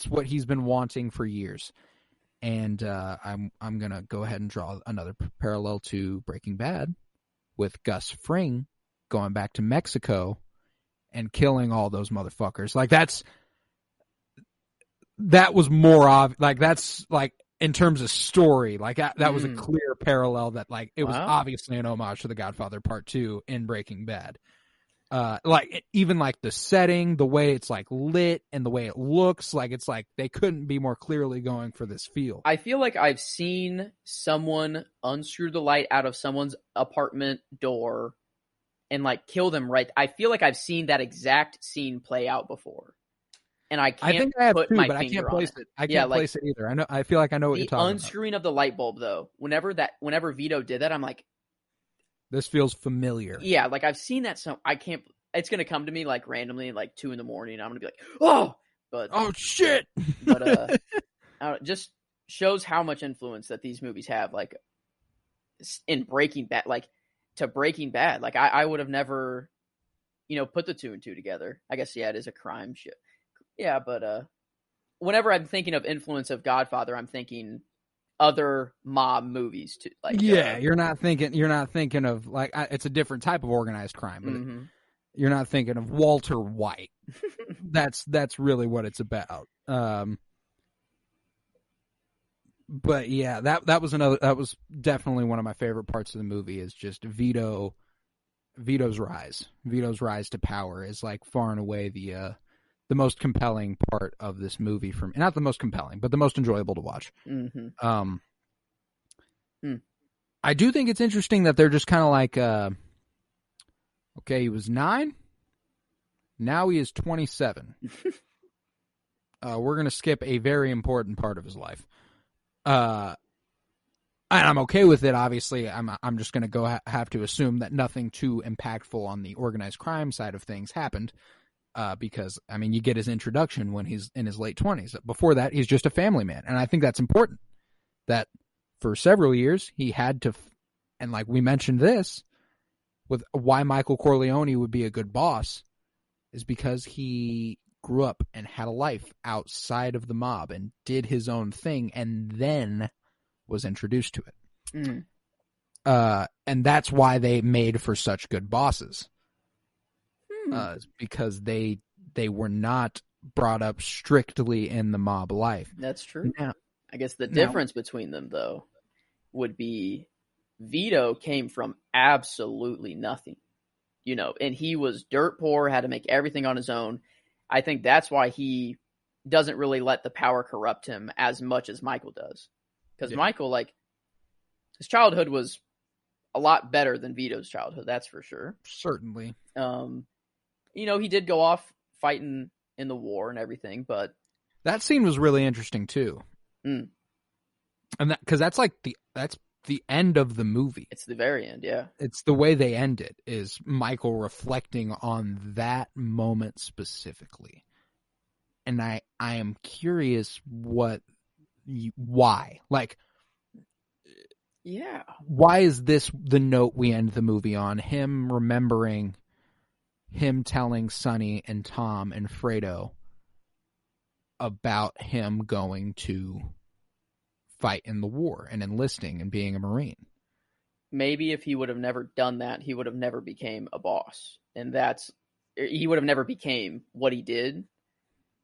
what he's been wanting for years. And I'm gonna go ahead and draw another parallel to Breaking Bad with Gus Fring going back to Mexico and killing all those motherfuckers. Like that was more obvious. Like that's like in terms of story, like that was a clear parallel that like it was obviously an homage to the Godfather Part II in Breaking Bad. Like even like the setting, the way it's like lit and the way it looks, like it's like they couldn't be more clearly going for this feel. I feel like I've seen someone unscrew the light out of someone's apartment door and like kill them right. I feel like I've seen that exact scene play out before. And I think I have put my but I finger can't place on it. I can't place it either. I feel like I know what you're talking about. The unscrewing of the light bulb, though. Whenever Vito did that, I'm like, this feels familiar. Yeah, like I've seen that. So I can't. It's gonna come to me like randomly, like 2 a.m. I'm gonna be like, oh, but oh shit. But just shows how much influence that these movies have. Like in Breaking Bad, like I would have never, put the 2 and 2 together. I guess it is a crime shit. Yeah, but whenever I'm thinking of influence of Godfather, I'm thinking other mob movies too. Like you're not thinking of like it's a different type of organized crime. But you're not thinking of Walter White. That's really what it's about. But yeah, that was definitely one of my favorite parts of the movie is just Vito Vito's rise to power is like far and away the most compelling part of this movie for me. Not the most compelling, but the most enjoyable to watch. Mm-hmm. I do think it's interesting that they're just kind of like, okay, he was 9. Now he is 27. We're going to skip a very important part of his life. And I'm okay with it, obviously. I'm just going to have to assume that nothing too impactful on the organized crime side of things happened. Because, I mean, you get his introduction when he's in his late 20s. Before that, he's just a family man. And I think that's important. That for several years, he had to, and like we mentioned this, with why Michael Corleone would be a good boss, is because he grew up and had a life outside of the mob and did his own thing and then was introduced to it. And that's why they made for such good bosses. Because they were not brought up strictly in the mob life. That's true. I guess the difference between them, though, would be Vito came from absolutely nothing, and he was dirt poor, had to make everything on his own. I think that's why he doesn't really let the power corrupt him as much as Michael does. Because Michael, like, his childhood was a lot better than Vito's childhood, that's for sure. Certainly. He did go off fighting in the war and everything, but that scene was really interesting too. And because that's the end of the movie. It's the very end, yeah. It's the way they end it, is Michael reflecting on that moment specifically. And I am curious why. Like, yeah. Why is this the note we end the movie on? Him remembering him telling Sonny and Tom and Fredo about him going to fight in the war and enlisting and being a Marine. Maybe if he would have never done that, he would have never became a boss. And he would have never became what he did.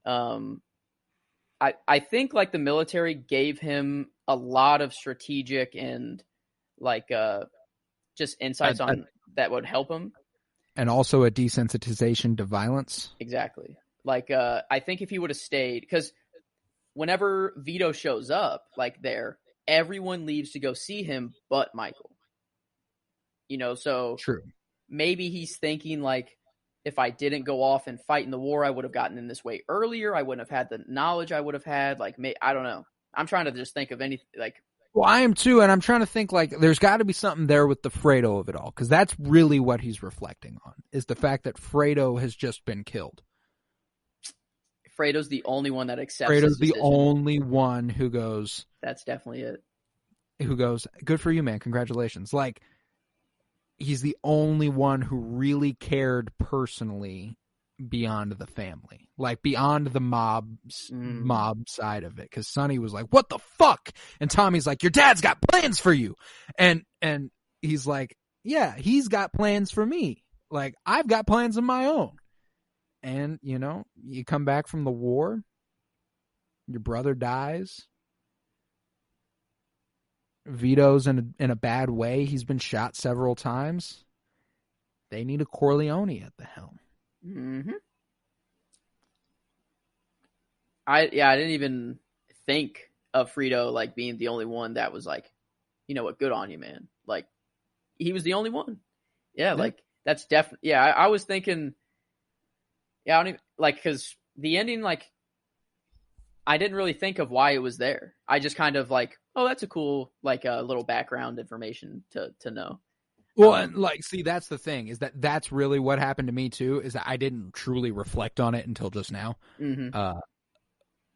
I think like the military gave him a lot of strategic and like just insights on that would help him. And also a desensitization to violence. Exactly. Like I think if he would have stayed, because whenever Vito shows up, like everyone leaves to go see him but Michael. So true. Maybe he's thinking like, if I didn't go off and fight in the war, I would have gotten in this way earlier. I wouldn't have had the knowledge I would have had. Like, I don't know. I'm trying to just think of anything like. Well, I am too, and I'm trying to think like there's got to be something there with the Fredo of it all, because that's really what he's reflecting on, is the fact that Fredo has just been killed. Fredo's the only one that accepts. Fredo's the only one who goes. That's definitely it. Who goes, good for you, man. Congratulations. Like, he's the only one who really cared personally beyond the family, like beyond the mob side of it. Because Sonny was like, "What the fuck?" And Tommy's like, "Your dad's got plans for you," and he's like, "Yeah, he's got plans for me. Like, I've got plans of my own." And you come back from the war, your brother dies. Vito's in a bad way. He's been shot several times. They need a Corleone at the helm. Mm-hmm. I didn't even think of Fredo like being the only one that was like, you know what, good on you, man. Like, he was the only one. Yeah, like that's definitely. Yeah, I was thinking. Yeah, I don't even like, because the ending, like, I didn't really think of why it was there. I just kind of like, oh, that's a cool, like, little background information to know. Well, and like, see, that's the thing, is that's really what happened to me too, is that I didn't truly reflect on it until just now. Mm-hmm.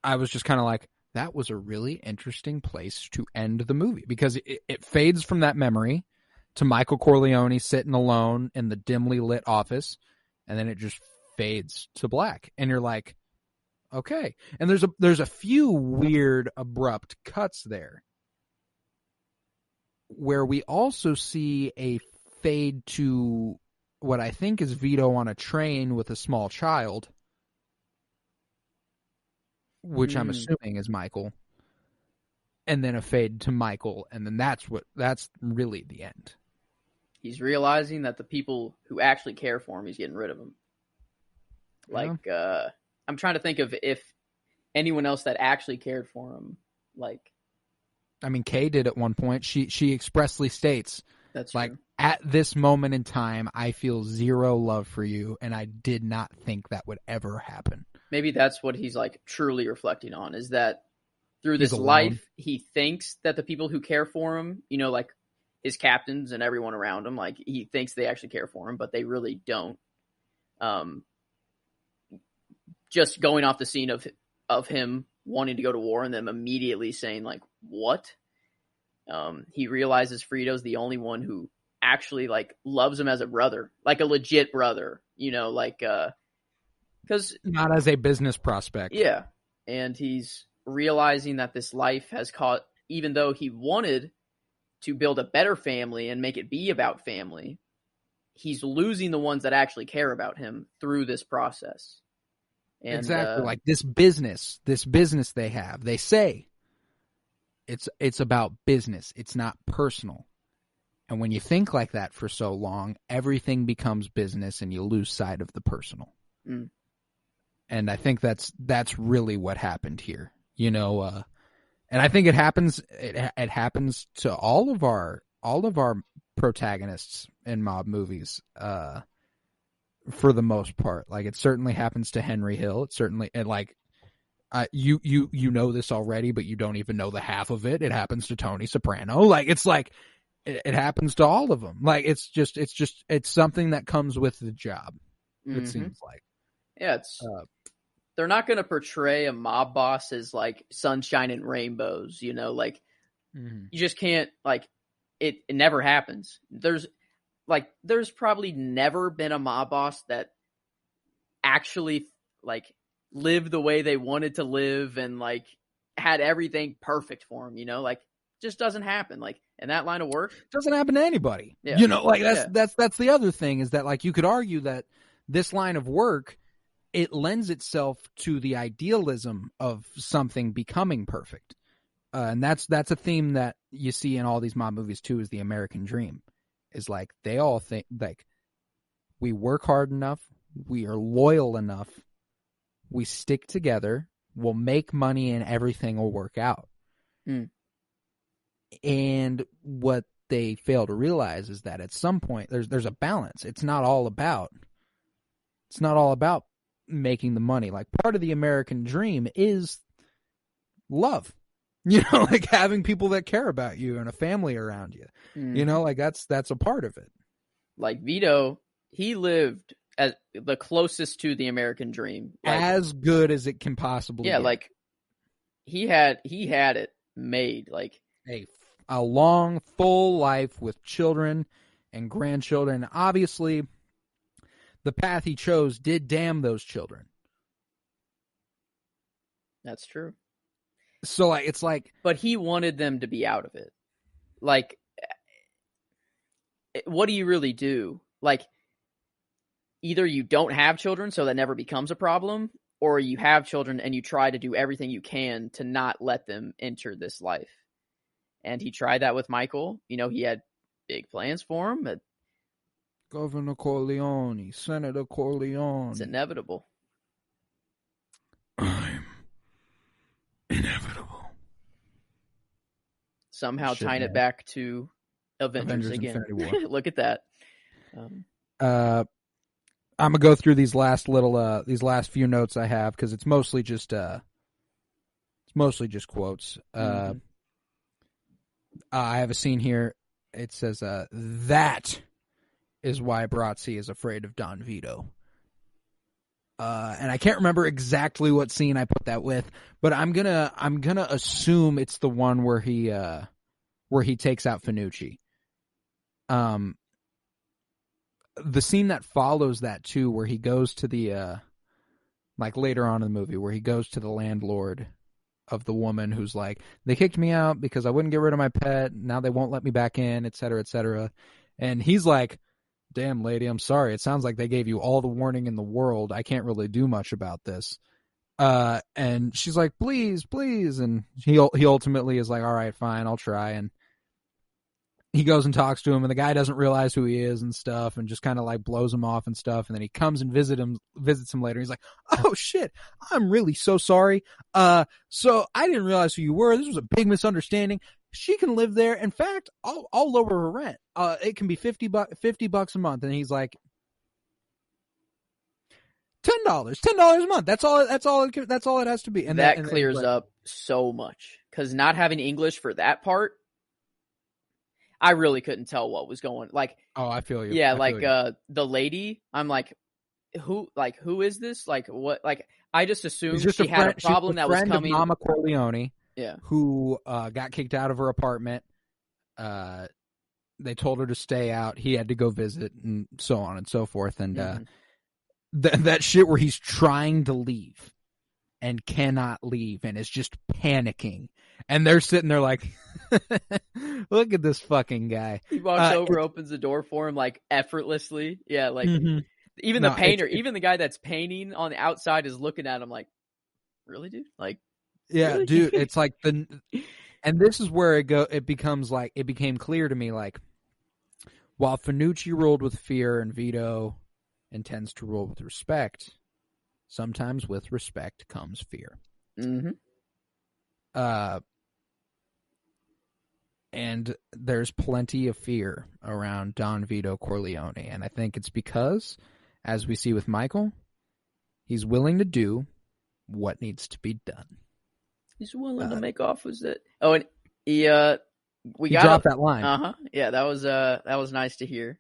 I was just kind of like, that was a really interesting place to end the movie, because it fades from that memory to Michael Corleone sitting alone in the dimly lit office, and then it just fades to black, and you're like, okay. And there's a few weird abrupt cuts there where we also see a fade to what I think is Vito on a train with a small child, which I'm assuming is Michael, and then a fade to Michael, and then that's really the end. he's realizing that the people who actually care for him, he's getting rid of them. Like, I'm trying to think of if anyone else that actually cared for him, like. I mean, Kay did at one point. She expressly states, That's like, true. at this moment in time, I feel zero love for you, and I did not think that would ever happen. Maybe that's what he's like truly reflecting on, is that through He's this alone. life, he thinks that the people who care for him, you know, like his captains and everyone around him, like he thinks they actually care for him, but they really don't. Just going off the scene of him wanting to go to war and them immediately saying like, what? He realizes Frito's the only one who actually like loves him as a brother, like a legit brother, you know, like, cause not as a business prospect. Yeah. And he's realizing that this life has caught, even though he wanted to build a better family and make it be about family, he's losing the ones that actually care about him through this process. And, exactly. Like this business they have, they say it's about business. It's not personal. And when you think like that for so long, everything becomes business and you lose sight of the personal. Mm. And I think that's really what happened here, you know, and I think it happens to all of our protagonists in mob movies, for the most part. Like it certainly happens to Henry Hill. It certainly, and like, you know this already, but you don't even know the half of it. It happens to Tony Soprano. Like it's like, it happens to all of them. Like it's something that comes with the job. It seems like. Yeah, they're not going to portray a mob boss as like sunshine and rainbows, you know, like you just can't, like it never happens. There's probably never been a mob boss that actually like lived the way they wanted to live and like had everything perfect for them, you know, like just doesn't happen. Like in that line of work, doesn't happen to anybody. Yeah. You know, like that's the other thing, is that like you could argue that this line of work, it lends itself to the idealism of something becoming perfect. And that's a theme that you see in all these mob movies too, is the American dream. Is like they all think like we work hard enough, we are loyal enough, we stick together, we'll make money and everything will work out. And what they fail to realize is that at some point there's a balance. It's not all about making the money. Like part of the American dream is love, you know, like having people that care about you and a family around you, you know, like that's a part of it. Like Vito, he lived as the closest to the American dream, like, as good as it can possibly get. Like he had it made, like a long full life with children and grandchildren. Obviously the path he chose did damn those children. That's true. So like it's like, but he wanted them to be out of it. Like, what do you really do? Like, either you don't have children, so that never becomes a problem, or you have children and you try to do everything you can to not let them enter this life. And he tried that with Michael. You know, he had big plans for him, but Governor Corleone, Senator Corleone. It's inevitable. I'm inevitable. Somehow tying it back to Avengers again. Look at that. I'm gonna go through these last few notes I have, because it's mostly just quotes. I have a scene here. It says, "That is why Brazzi is afraid of Don Vito." And I can't remember exactly what scene I put that with, but I'm gonna assume it's the one where he takes out Finucci. The scene that follows that too, where he goes to the like later on in the movie, where he goes to the landlord of the woman who's like, they kicked me out because I wouldn't get rid of my pet. Now they won't let me back in, et cetera, et cetera. And he's like, damn lady, I'm sorry. It sounds like they gave you all the warning in the world. I can't really do much about this. And she's like, please, please. And he ultimately is like, all right, fine, I'll try. And he goes and talks to him, and the guy doesn't realize who he is and stuff, and just kind of like blows him off and stuff. And then he comes and visits him later. He's like, "Oh shit, I'm really so sorry. So I didn't realize who you were. This was a big misunderstanding. She can live there. In fact, I'll lower her rent. It can be $50 a month." And he's like, $10 a month. That's all it has to be. And that clears up so much, because not having English for that part, I really couldn't tell what was going. Like, oh, I feel you. Yeah, the lady, I'm like, who is this? Like, what? Like, I just assumed she had a problem that was coming. Of Mama Corleone, yeah, who got kicked out of her apartment. They told her to stay out. He had to go visit, and so on and so forth. And that shit where he's trying to leave and cannot leave and is just panicking. And they're sitting there like, look at this fucking guy. He walks over, opens the door for him like effortlessly. Yeah, like even the painter, even the guy that's painting on the outside is looking at him like, really, dude? Like, yeah, really? Dude, it's like and this is where it became clear to me, like, while Finucci ruled with fear and Vito intends to rule with respect, sometimes with respect comes fear. And there's plenty of fear around Don Vito Corleone. And I think it's because, as we see with Michael, he's willing to do what needs to be done. He's willing to make off with it. Oh, and he dropped that line. Yeah, that was nice to hear.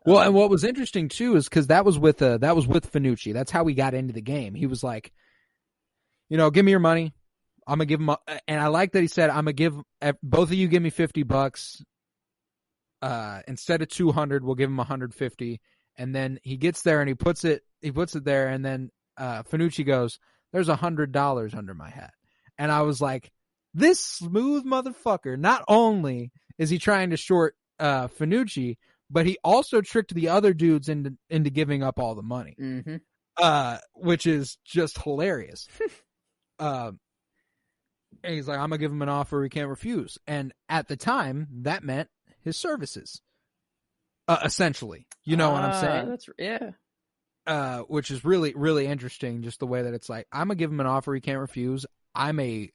Well, and what was interesting too is because that was with Finucci. That's how we got into the game. He was like, give me your money. I'm gonna give him, and I like that he said, "I'm gonna give both of you give me $50. Instead of 200, we'll give him 150." And then he gets there and he puts it there, and then Finucci goes, "There's $100 under my hat," and I was like, "This smooth motherfucker! Not only is he trying to short Finucci, but he also tricked the other dudes into giving up all the money, which is just hilarious." And he's like, "I'm going to give him an offer he can't refuse." And at the time, that meant his services, essentially. You know what I'm saying? Which is really, really interesting, just the way that it's like, I'm going to give him an offer he can't refuse. I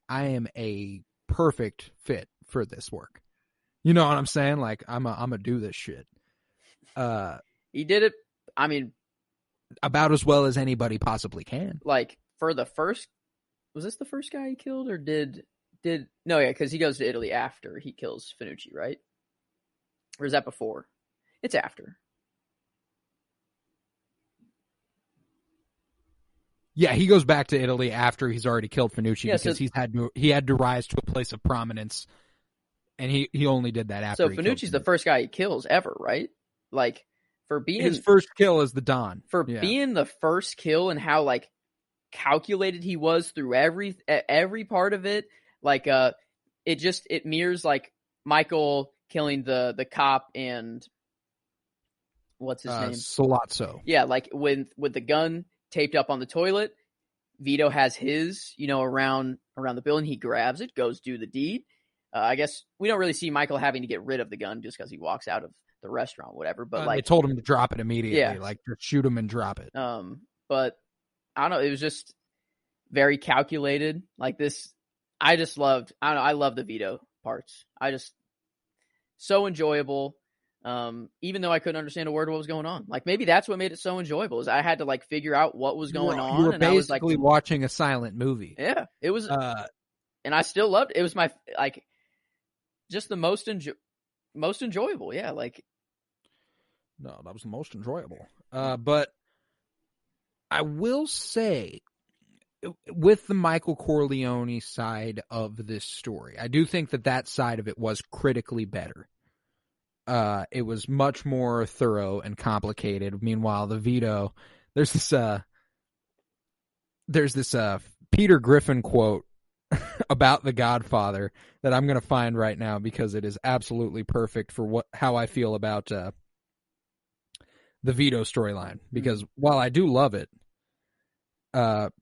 am a perfect fit for this work. You know what I'm saying? Like, I'm going to do this shit. He did it, I mean, about as well as anybody possibly can. Like, for the first... Was this the first guy he killed, or did no? Yeah, because he goes to Italy after he kills Finucci, right? Or is that before? It's after. Yeah, he goes back to Italy after he's already killed Finucci, because he had to rise to a place of prominence, and he only did that after. So Finucci's the first guy he kills ever, right? Like, for being his first kill is the Don. Being the first kill, and how like calculated he was through every part of it, like it mirrors like Michael killing the cop and what's his name, Sollozzo. Yeah, like with the gun taped up on the toilet, Vito has his around the building. He grabs it, goes do the deed. I guess we don't really see Michael having to get rid of the gun just because he walks out of the restaurant, whatever. But like, they told him to drop it immediately, like shoot him and drop it. But I don't know. It was just very calculated. Like this, I just loved. I don't know. I love the Vito parts. So enjoyable. Even though I couldn't understand a word of what was going on. Like maybe that's what made it so enjoyable. Is I had to like figure out what was going on. You were and basically I was like watching a silent movie. Yeah, it was. And I still loved it. It was my just the most enjoyable. Yeah, like. No, that was the most enjoyable. But I will say, with the Michael Corleone side of this story, I do think that side of it was critically better. It was much more thorough and complicated. Meanwhile, the Vito, there's this Peter Griffin quote about the Godfather that I'm going to find right now, because it is absolutely perfect for how I feel about the Vito storyline. Because while I do love it,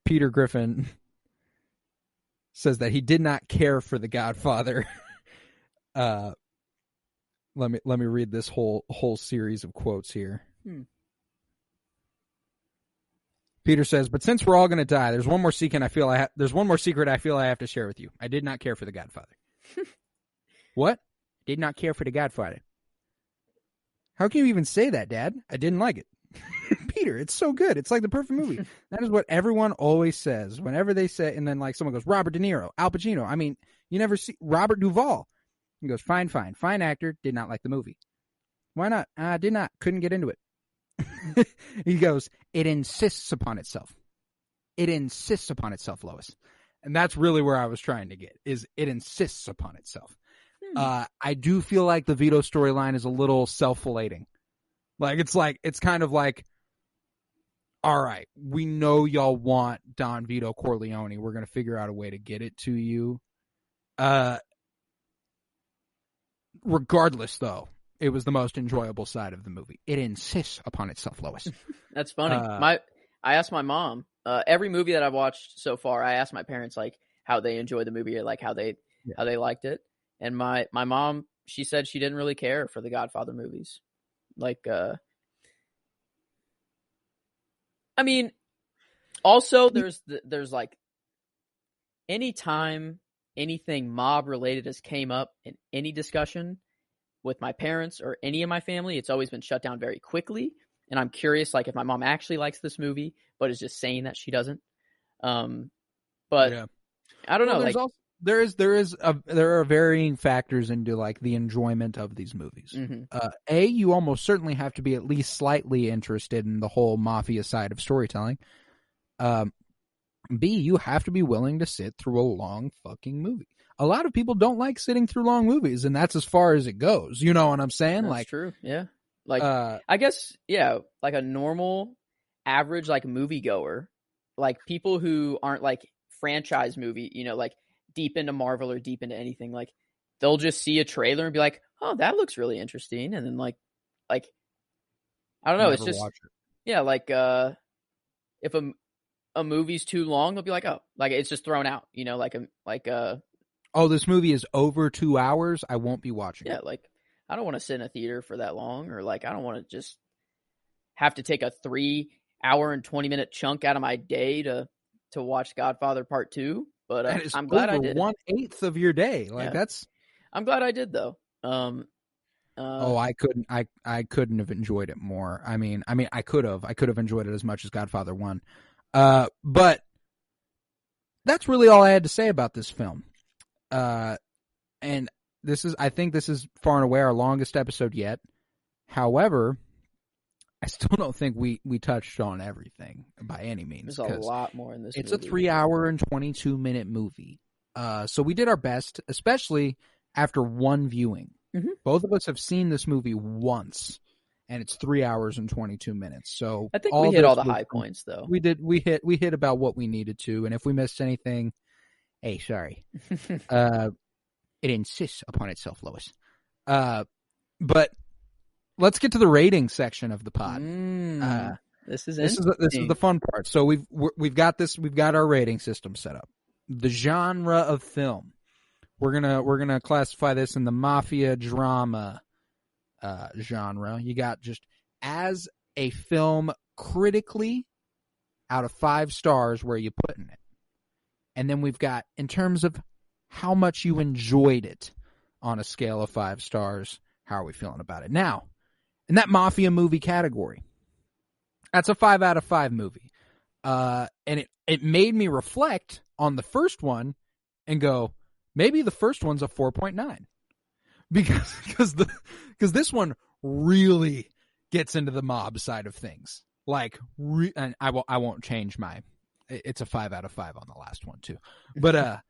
Peter Griffin says that he did not care for the Godfather Let me read this whole series of quotes here. Peter says, "But since we're all going to die, there's one more secret I feel I have to share with you. I did not care for The Godfather." What? Did not care for The Godfather? How can you even say that, Dad? I didn't like it. Peter, it's so good. It's like the perfect movie. That is what everyone always says whenever they say, and then like someone goes, Robert De Niro, Al Pacino. I mean, you never see Robert Duvall. He goes, fine actor, did not like the movie. Why not? Did not, couldn't get into it. He goes, it insists upon itself. It insists upon itself, Lois. And that's really where I was trying to get, is it insists upon itself. I do feel like the Vito storyline is a little self-flating. It's kind of like, all right, we know y'all want Don Vito Corleone. We're going to figure out a way to get it to you. Regardless, though, it was the most enjoyable side of the movie. It insists upon itself, Lois. That's funny. I asked my mom, every movie that I've watched so far, I asked my parents like how they enjoyed the movie or like how they liked it. And my mom, she said she didn't really care for the Godfather movies. Like, I mean, also there's like anytime anything mob related has came up in any discussion with my parents or any of my family, it's always been shut down very quickly. And I'm curious, like if my mom actually likes this movie, but is just saying that she doesn't. But yeah. I don't know. There are varying factors into like the enjoyment of these movies. Mm-hmm. You almost certainly have to be at least slightly interested in the whole mafia side of storytelling. B, you have to be willing to sit through a long fucking movie. A lot of people don't like sitting through long movies, and that's as far as it goes. You know what I'm saying? That's true. Yeah. Like, I guess, yeah, like a normal, average, like moviegoer, like people who aren't like franchise movie, you know, like deep into Marvel or deep into anything, like they'll just see a trailer and be like, oh, that looks really interesting. And then like, I don't know. It's just, yeah, like, if a movie's too long, they'll be like, oh, like it's just thrown out, you know, oh, this movie is over 2 hours. I won't be watching. Yeah. Like, I don't want to sit in a theater for that long, or like, I don't want to just have to take a 3 hour and 20-minute chunk out of my day to watch Godfather Part II. But I'm glad I did. 1/8 of your day. Like that's. I'm glad I did though. I couldn't have enjoyed it more. I mean, I could have enjoyed it as much as Godfather 1. But that's really all I had to say about this film. And I think this is far and away our longest episode yet. However, I still don't think we touched on everything by any means. There's a lot more in this movie. It's a 3 hour and 22-minute movie. So we did our best, especially after one viewing. Mm-hmm. Both of us have seen this movie once, and it's 3 hours and 22 minutes. So I think we hit all the high points, though. We did. We hit about what we needed to, and if we missed anything, hey, sorry. It insists upon itself, Lois. But let's get to the rating section of the pod. This is the fun part. So we've got our rating system set up. The genre of film. We're gonna classify this in the mafia drama genre. You got just as a film critically out of 5 stars, where you putting it, and then we've got in terms of how much you enjoyed it on a scale of 5 stars. How are we feeling about it now? In that mafia movie category, that's a 5 out of 5 movie. And it made me reflect on the first one and go, maybe the first one's a 4.9 because this one really gets into the mob side of things. Like, and I won't change it's a 5 out of 5 on the last one too. But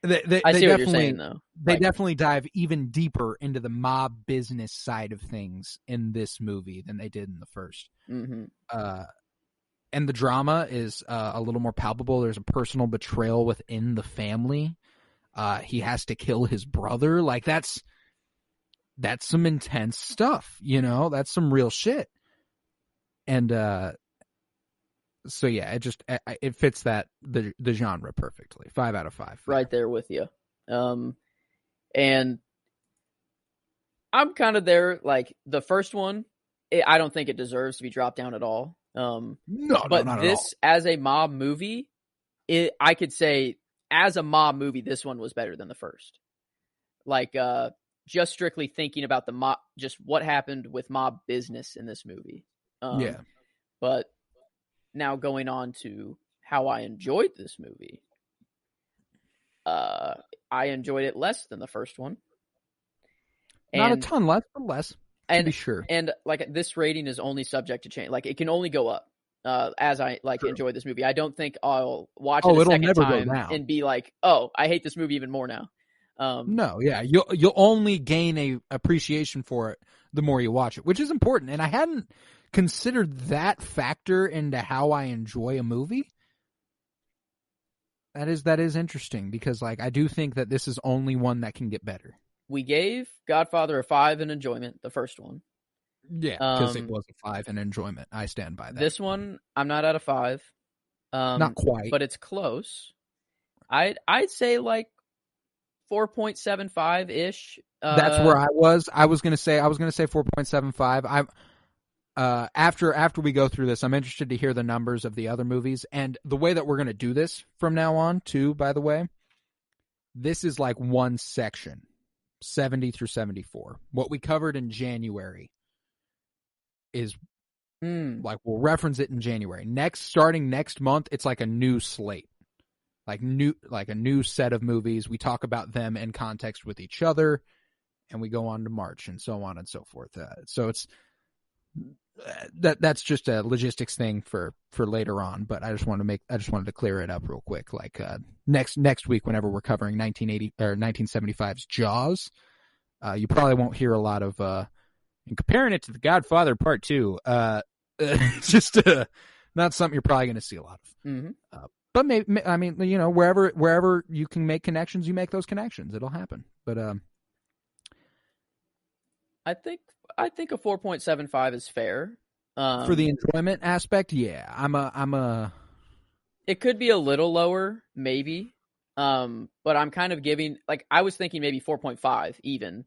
They I see what you're saying, though. They definitely dive even deeper into the mob business side of things in this movie than they did in the first. Mm-hmm. And the drama is a little more palpable. There's a personal betrayal within the family. He has to kill his brother. Like that's some intense stuff, you know? That's some real shit. And so yeah, it fits the genre perfectly. 5 out of 5. Right there with you. And I'm kind of there. Like the first one, I don't think it deserves to be dropped down at all. No, but not this as a mob movie, I could say as a mob movie, this one was better than the first. Like, just strictly thinking about the mob, just what happened with mob business in this movie. Yeah. But now going on to how I enjoyed this movie. I enjoyed it less than the first one. Not a ton less, but less, to be sure. And like this rating is only subject to change. Like it can only go up as I enjoy this movie. I don't think I'll watch it a second time and be like, oh, I hate this movie even more now. No, yeah, you'll only gain a appreciation for it the more you watch it, which is important. And I hadn't considered that factor into how I enjoy a movie. That is interesting because like I do think that this is only one that can get better. We gave Godfather a 5 in enjoyment, the first one. Yeah, because it was a 5 in enjoyment. I stand by that. This one, I'm not at a 5. Not quite, but it's close. I'd say like 4.75 ish. That's where I was. I was gonna say 4.75. After we go through this, I'm interested to hear the numbers of the other movies and the way that we're gonna do this from now on. Too, by the way, this is like one section, 70 through 74. What we covered in January is like we'll reference it in January. Starting next month, it's like a new slate. Like a new set of movies. We talk about them in context with each other, and we go on to March and so on and so forth. So it's that's just a logistics thing for later on. But I just wanted to clear it up real quick. Like next week, whenever we're covering 1980 or 1975's Jaws, you probably won't hear a lot of and comparing it to The Godfather Part II. It's just not something you're probably going to see a lot of. Mm-hmm. But maybe, I mean, you know, wherever you can make connections, you make those connections. It'll happen. But I think a 4.75 is fair. For the enjoyment aspect, yeah, I'm a. It could be a little lower, maybe. But I'm kind of giving I was thinking maybe 4.5 even,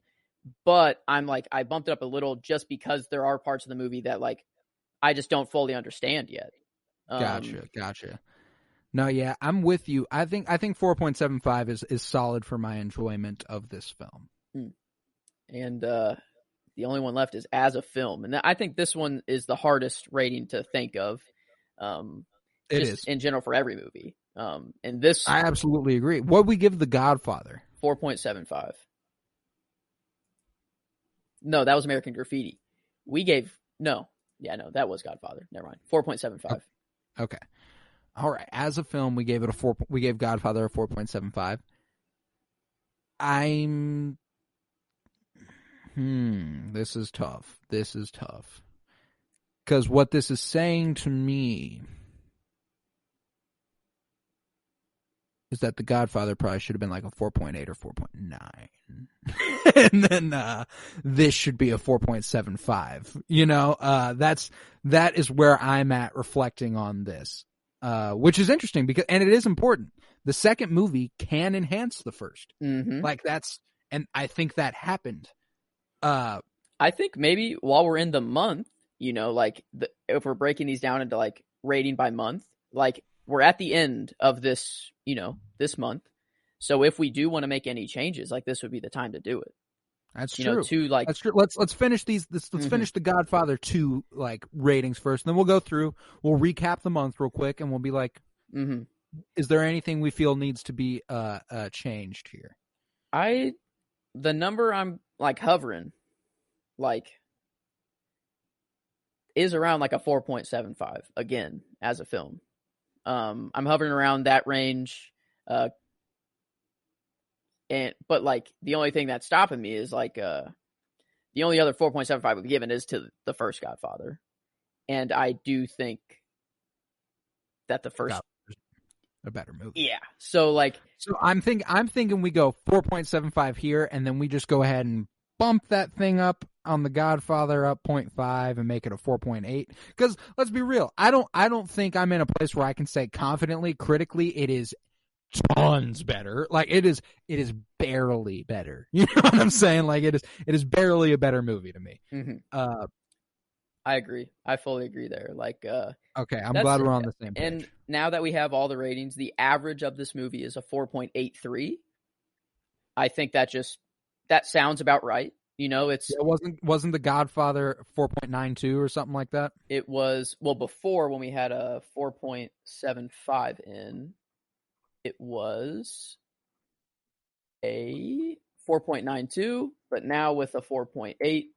but I'm like I bumped it up a little just because there are parts of the movie that I just don't fully understand yet. Gotcha. No, yeah, I'm with you. I think 4.75 is solid for my enjoyment of this film. And the only one left is as a film, and I think this one is the hardest rating to think of. It is in general for every movie. And this, I absolutely agree. What we give The Godfather? 4.75. No, that was American Graffiti. We gave that was Godfather. Never mind. 4.75. Okay. All right. As a film, we gave it we gave Godfather a 4.75. This is tough. Because what this is saying to me is that The Godfather probably should have been like a 4.8 or 4.9. And then this should be a 4.75. You know, that is where I'm at reflecting on this. Which is interesting and it is important. The second movie can enhance the first. Mm-hmm. And I think that happened. I think maybe while we're in the month, you know, if we're breaking these down into rating by month, we're at the end of this, you know, this month. So if we do want to make any changes, this would be the time to do it. That's true. That's true. Let's finish these. Let's finish the Godfather 2 ratings first, and then we'll go through. We'll recap the month real quick, and we'll be like, is there anything we feel needs to be changed here? The number I'm hovering is around a 4.75 again as a film. I'm hovering around that range. But the only thing that's stopping me is the only other 4.75 we've given is to the first Godfather, and I do think that the first a better movie. Yeah. So I'm thinking we go 4.75 here, and then we just go ahead and bump that thing up on the Godfather up 0.5 and make it a 4.8. Because let's be real, I don't think I'm in a place where I can say confidently, critically, it is tons better. Like it is barely better. You know what I'm saying? Like it is barely a better movie to me. Mm-hmm. I agree. I fully agree there. Like, okay, I'm glad we're on the same page. And now that we have all the ratings, the average of this movie is a 4.83. I think that sounds about right. You know, it wasn't The Godfather 4.92 or something like that? It was, well, before when we had a 4.75 in, it was a 4.92, but now with a 4.8,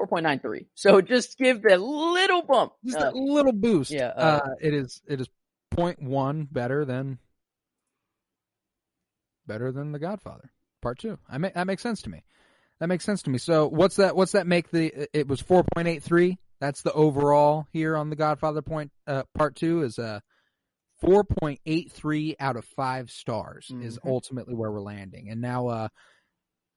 4.93. So just give the little bump. Just a little boost. Yeah. It is 0.1 better than The Godfather Part 2. That makes sense to me. So what's that make it was 4.83? That's the overall here on The Godfather Part 2 is 4.83 out of 5 stars is ultimately where we're landing. And now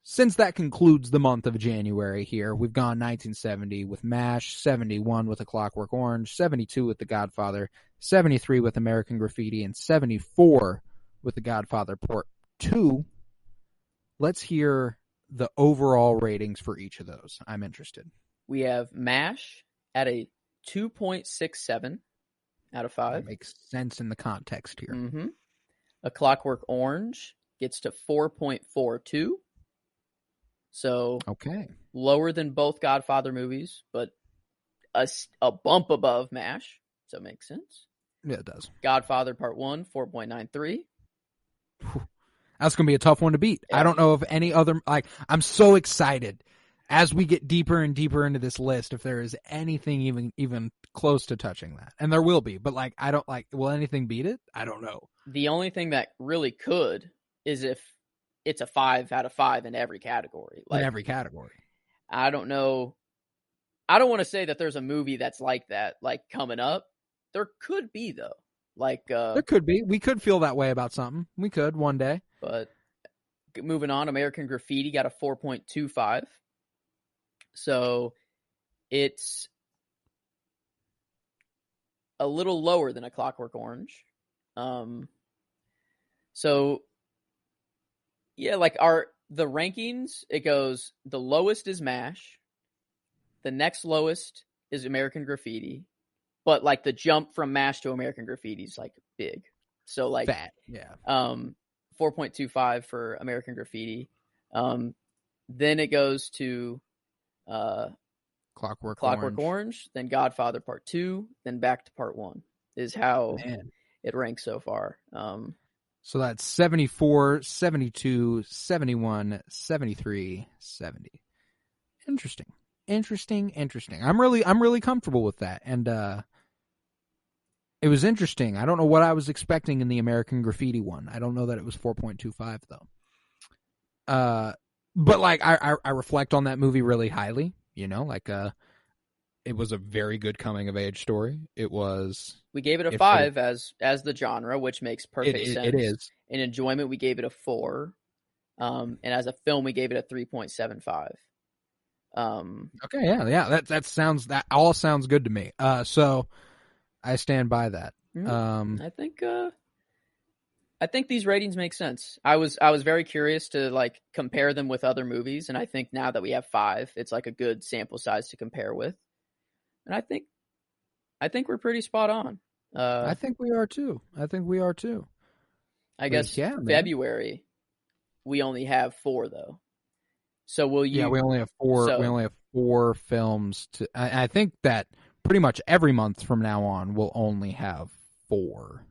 since that concludes the month of January here, we've gone 1970 with MASH, 71 with A Clockwork Orange, 72 with The Godfather, 73 with American Graffiti, and 74 with The Godfather Part 2. Let's hear the overall ratings for each of those. I'm interested. We have MASH at a 2.67 out of 5. That makes sense in the context here. Mm-hmm. A Clockwork Orange gets to 4.42. So okay, lower than both Godfather movies, but a bump above MASH. So it makes sense. Yeah, it does. Godfather Part 1, 4.93. That's going to be a tough one to beat. Yeah. I don't know if any other, I'm so excited as we get deeper and deeper into this list, if there is anything even close to touching that. And there will be, but will anything beat it? I don't know. The only thing that really could is if it's a 5 out of 5 in every category. In every category. I don't know. I don't want to say that there's a movie that's like that, coming up. There could be, though. There could be. We could feel that way about something. We could one day. But moving on, American Graffiti got a 4.25. So it's a little lower than A Clockwork Orange. So yeah, the rankings, it goes, the lowest is MASH. The next lowest is American Graffiti. But the jump from MASH to American Graffiti is big. So fat, yeah. 4.25 for American Graffiti. Then it goes to Clockwork Orange, then Godfather Part 2, then back to Part 1 is how it ranks so far. So that's 74, 72, 71, 73, 70. Interesting. I'm really comfortable with that. And it was interesting. I don't know what I was expecting in the American Graffiti one. I don't know that it was 4.25 though. But I reflect on that movie really highly, it was a very good coming of age story. We gave it a 5 as the genre, which makes perfect sense. It is. In enjoyment, we gave it a 4. And as a film, we gave it a 3.75. Okay, yeah. That all sounds good to me. So I stand by that. I think these ratings make sense. I was very curious to compare them with other movies, and I think now that we have 5, it's a good sample size to compare with. And I think we're pretty spot on. I think we are too. I guess February we only have 4 though. So will you? Yeah, we only have 4. We only have 4 films to. I think that pretty much every month from now on we'll only have 4.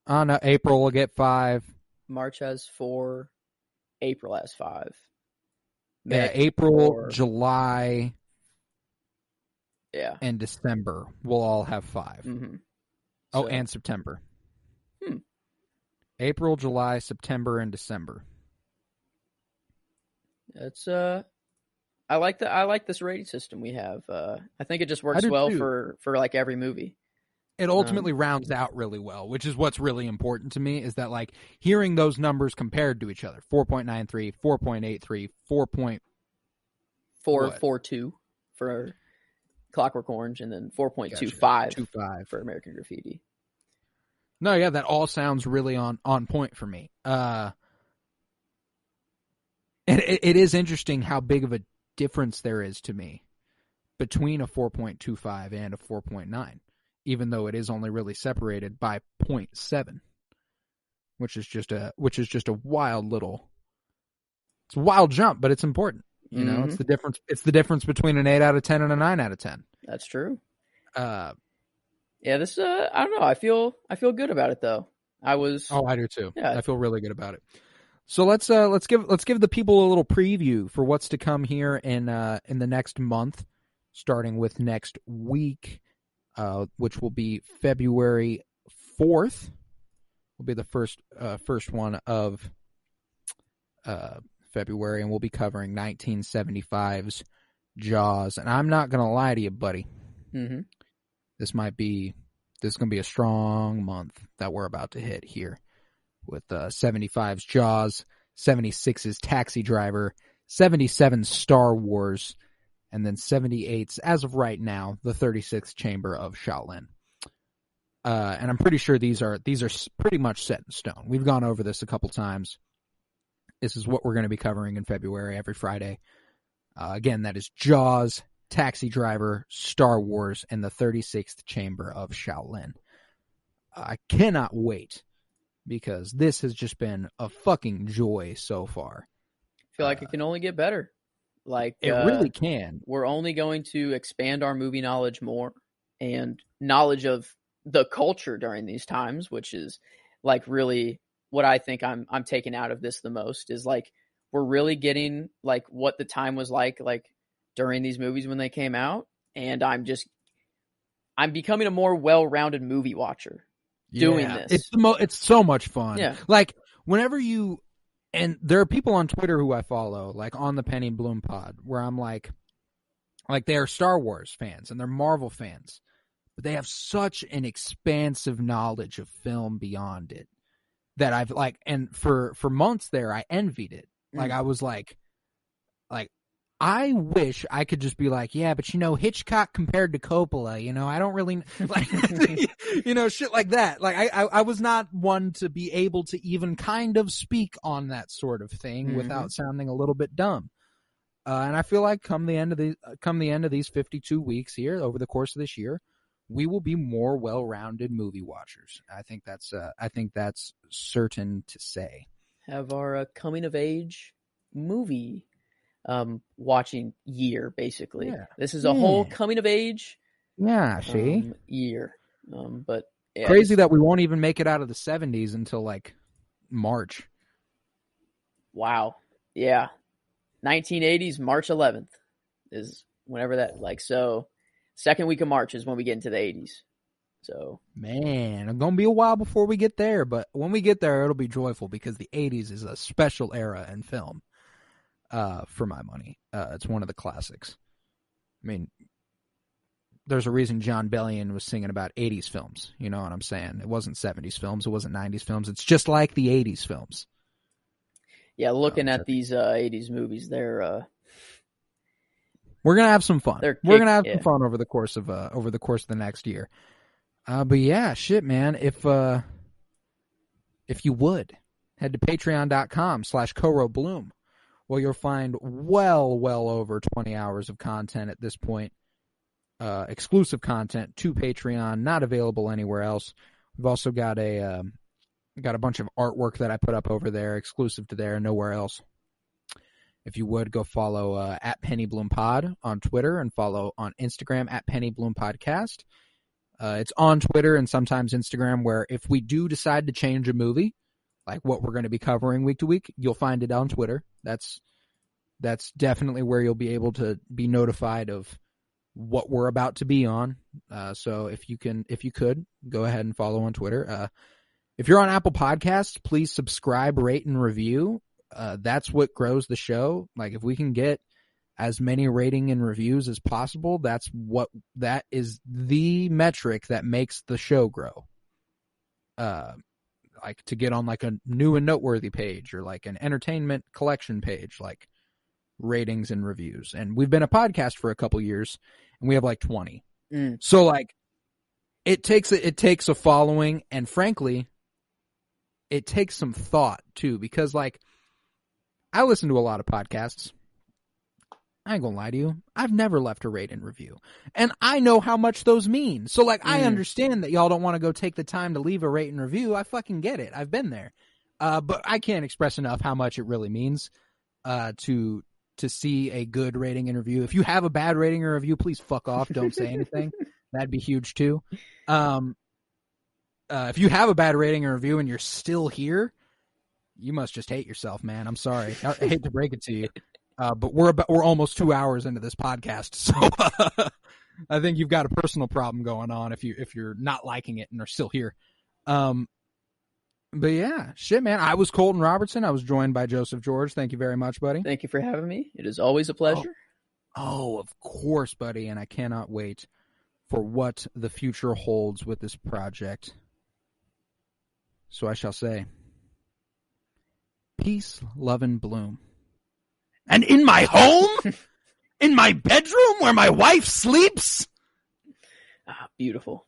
No, April will get 5. March has 4. April has 5. Yeah, April, July, yeah, and December will all have 5. Mm-hmm. Oh, and September. April, July, September, and December. It's I like this rating system we have. I think it just works well too. for every movie. It ultimately rounds out really well, which is what's really important to me, is that hearing those numbers compared to each other. 4.93, 4.83, 4.42 for Clockwork Orange, and then 4.25 for American Graffiti. No, yeah, that all sounds really on point for me. And it is interesting how big of a difference there is to me between a 4.25 and a 4.9, even though it is only really separated by 0.7, which is just a wild little, it's a wild jump, but it's important. You know, it's the difference. It's the difference between an 8 out of 10 and a 9 out of 10. That's true. Yeah, this I don't know. I feel good about it though. I do too. Yeah. I feel really good about it. So let's give the people a little preview for what's to come here in the next month, starting with next week, which will be February 4th. Will be the first one of February, and we'll be covering 1975's Jaws. And I'm not gonna lie to you, buddy. Mm-hmm. This is going to be a strong month that we're about to hit here with 75's Jaws, 76's Taxi Driver, 77's Star Wars, and then 78's, as of right now, the 36th Chamber of Shaolin. And I'm pretty sure these are pretty much set in stone. We've gone over this a couple times. This is what we're going to be covering in February every Friday. Again, that is Jaws, Taxi Driver, Star Wars, and the 36th Chamber of Shaolin. I cannot wait because this has just been a fucking joy so far. I feel like it can only get better. Like it really can. We're only going to expand our movie knowledge more and knowledge of the culture during these times, which is like really what I think I'm taking out of this the most is like we're really getting like what the time was like during these movies when they came out, and I'm becoming a more well-rounded movie watcher doing this. It's so much fun. Yeah. Like whenever and there are people on Twitter who I follow, like on the Penny Bloom pod, where I'm like they are Star Wars fans and they're Marvel fans, but they have such an expansive knowledge of film beyond it that I've and for months there, I envied it. Like I was like, I wish I could just be like, yeah, but Hitchcock compared to Coppola, I don't really like, shit like that. Like I was not one to be able to even kind of speak on that sort of thing without sounding a little bit dumb. And I feel like come the end of these 52 weeks here over the course of this year, we will be more well-rounded movie watchers. I think that's certain to say. Have our coming of age movie watching year, basically. Yeah. This is a whole coming of age year. But yeah, crazy that we won't even make it out of the 70s until like March. Wow. Yeah. 1980s, March 11th is whenever that so second week of March is when we get into the 80s. So man, it's gonna be a while before we get there, but when we get there, it'll be joyful because the 80s is a special era in film. For my money, it's one of the classics. I mean, there's a reason John Bellion was singing about 80s films. You know what I'm saying? It wasn't 70s films. It wasn't 90s films. It's just like the 80s films. Yeah, looking at these 80s movies, we're gonna have some fun. We're gonna have some fun over the course of the next year. But yeah, shit, man. If you would head to patreon.com/CoroBloom, where you'll find well over 20 hours of content at this point, exclusive content to Patreon, not available anywhere else. We've also got a bunch of artwork that I put up over there, exclusive to there, nowhere else. If you would, go follow at PennyBloomPod on Twitter and follow on Instagram at PennyBloomPodcast. It's on Twitter and sometimes Instagram, where if we do decide to change a movie, like what we're going to be covering week to week, you'll find it on Twitter. That's definitely where you'll be able to be notified of what we're about to be on. So if you could, go ahead and follow on Twitter. If you're on Apple Podcasts, please subscribe, rate, and review. That's what grows the show. Like if we can get as many rating and reviews as possible, that is the metric that makes the show grow. Like to get on like a new and noteworthy page or like an entertainment collection page, like ratings and reviews. And we've been a podcast for a couple years and we have like 20. So like it takes a following, and frankly, it takes some thought too, because like I listen to a lot of podcasts. I ain't gonna lie to you. I've never left a rate and review. And I know how much those mean. So, like, I understand that y'all don't want to go take the time to leave a rate and review. I fucking get it. I've been there. But I can't express enough how much it really means to see a good rating and review. If you have a bad rating or review, please fuck off. Don't say anything. That'd be huge, too. If you have a bad rating or review and you're still here, you must just hate yourself, man. I'm sorry. I hate to break it to you. But we're almost 2 hours into this podcast, so I think you've got a personal problem going on if you're not liking it and are still here. But yeah, shit, man. I was Colton Robertson. I was joined by Joseph George. Thank you very much, buddy. Thank you for having me. It is always a pleasure. Oh, of course, buddy. And I cannot wait for what the future holds with this project. So I shall say, peace, love, and bloom. And in my home? In my bedroom where my wife sleeps? Ah, beautiful.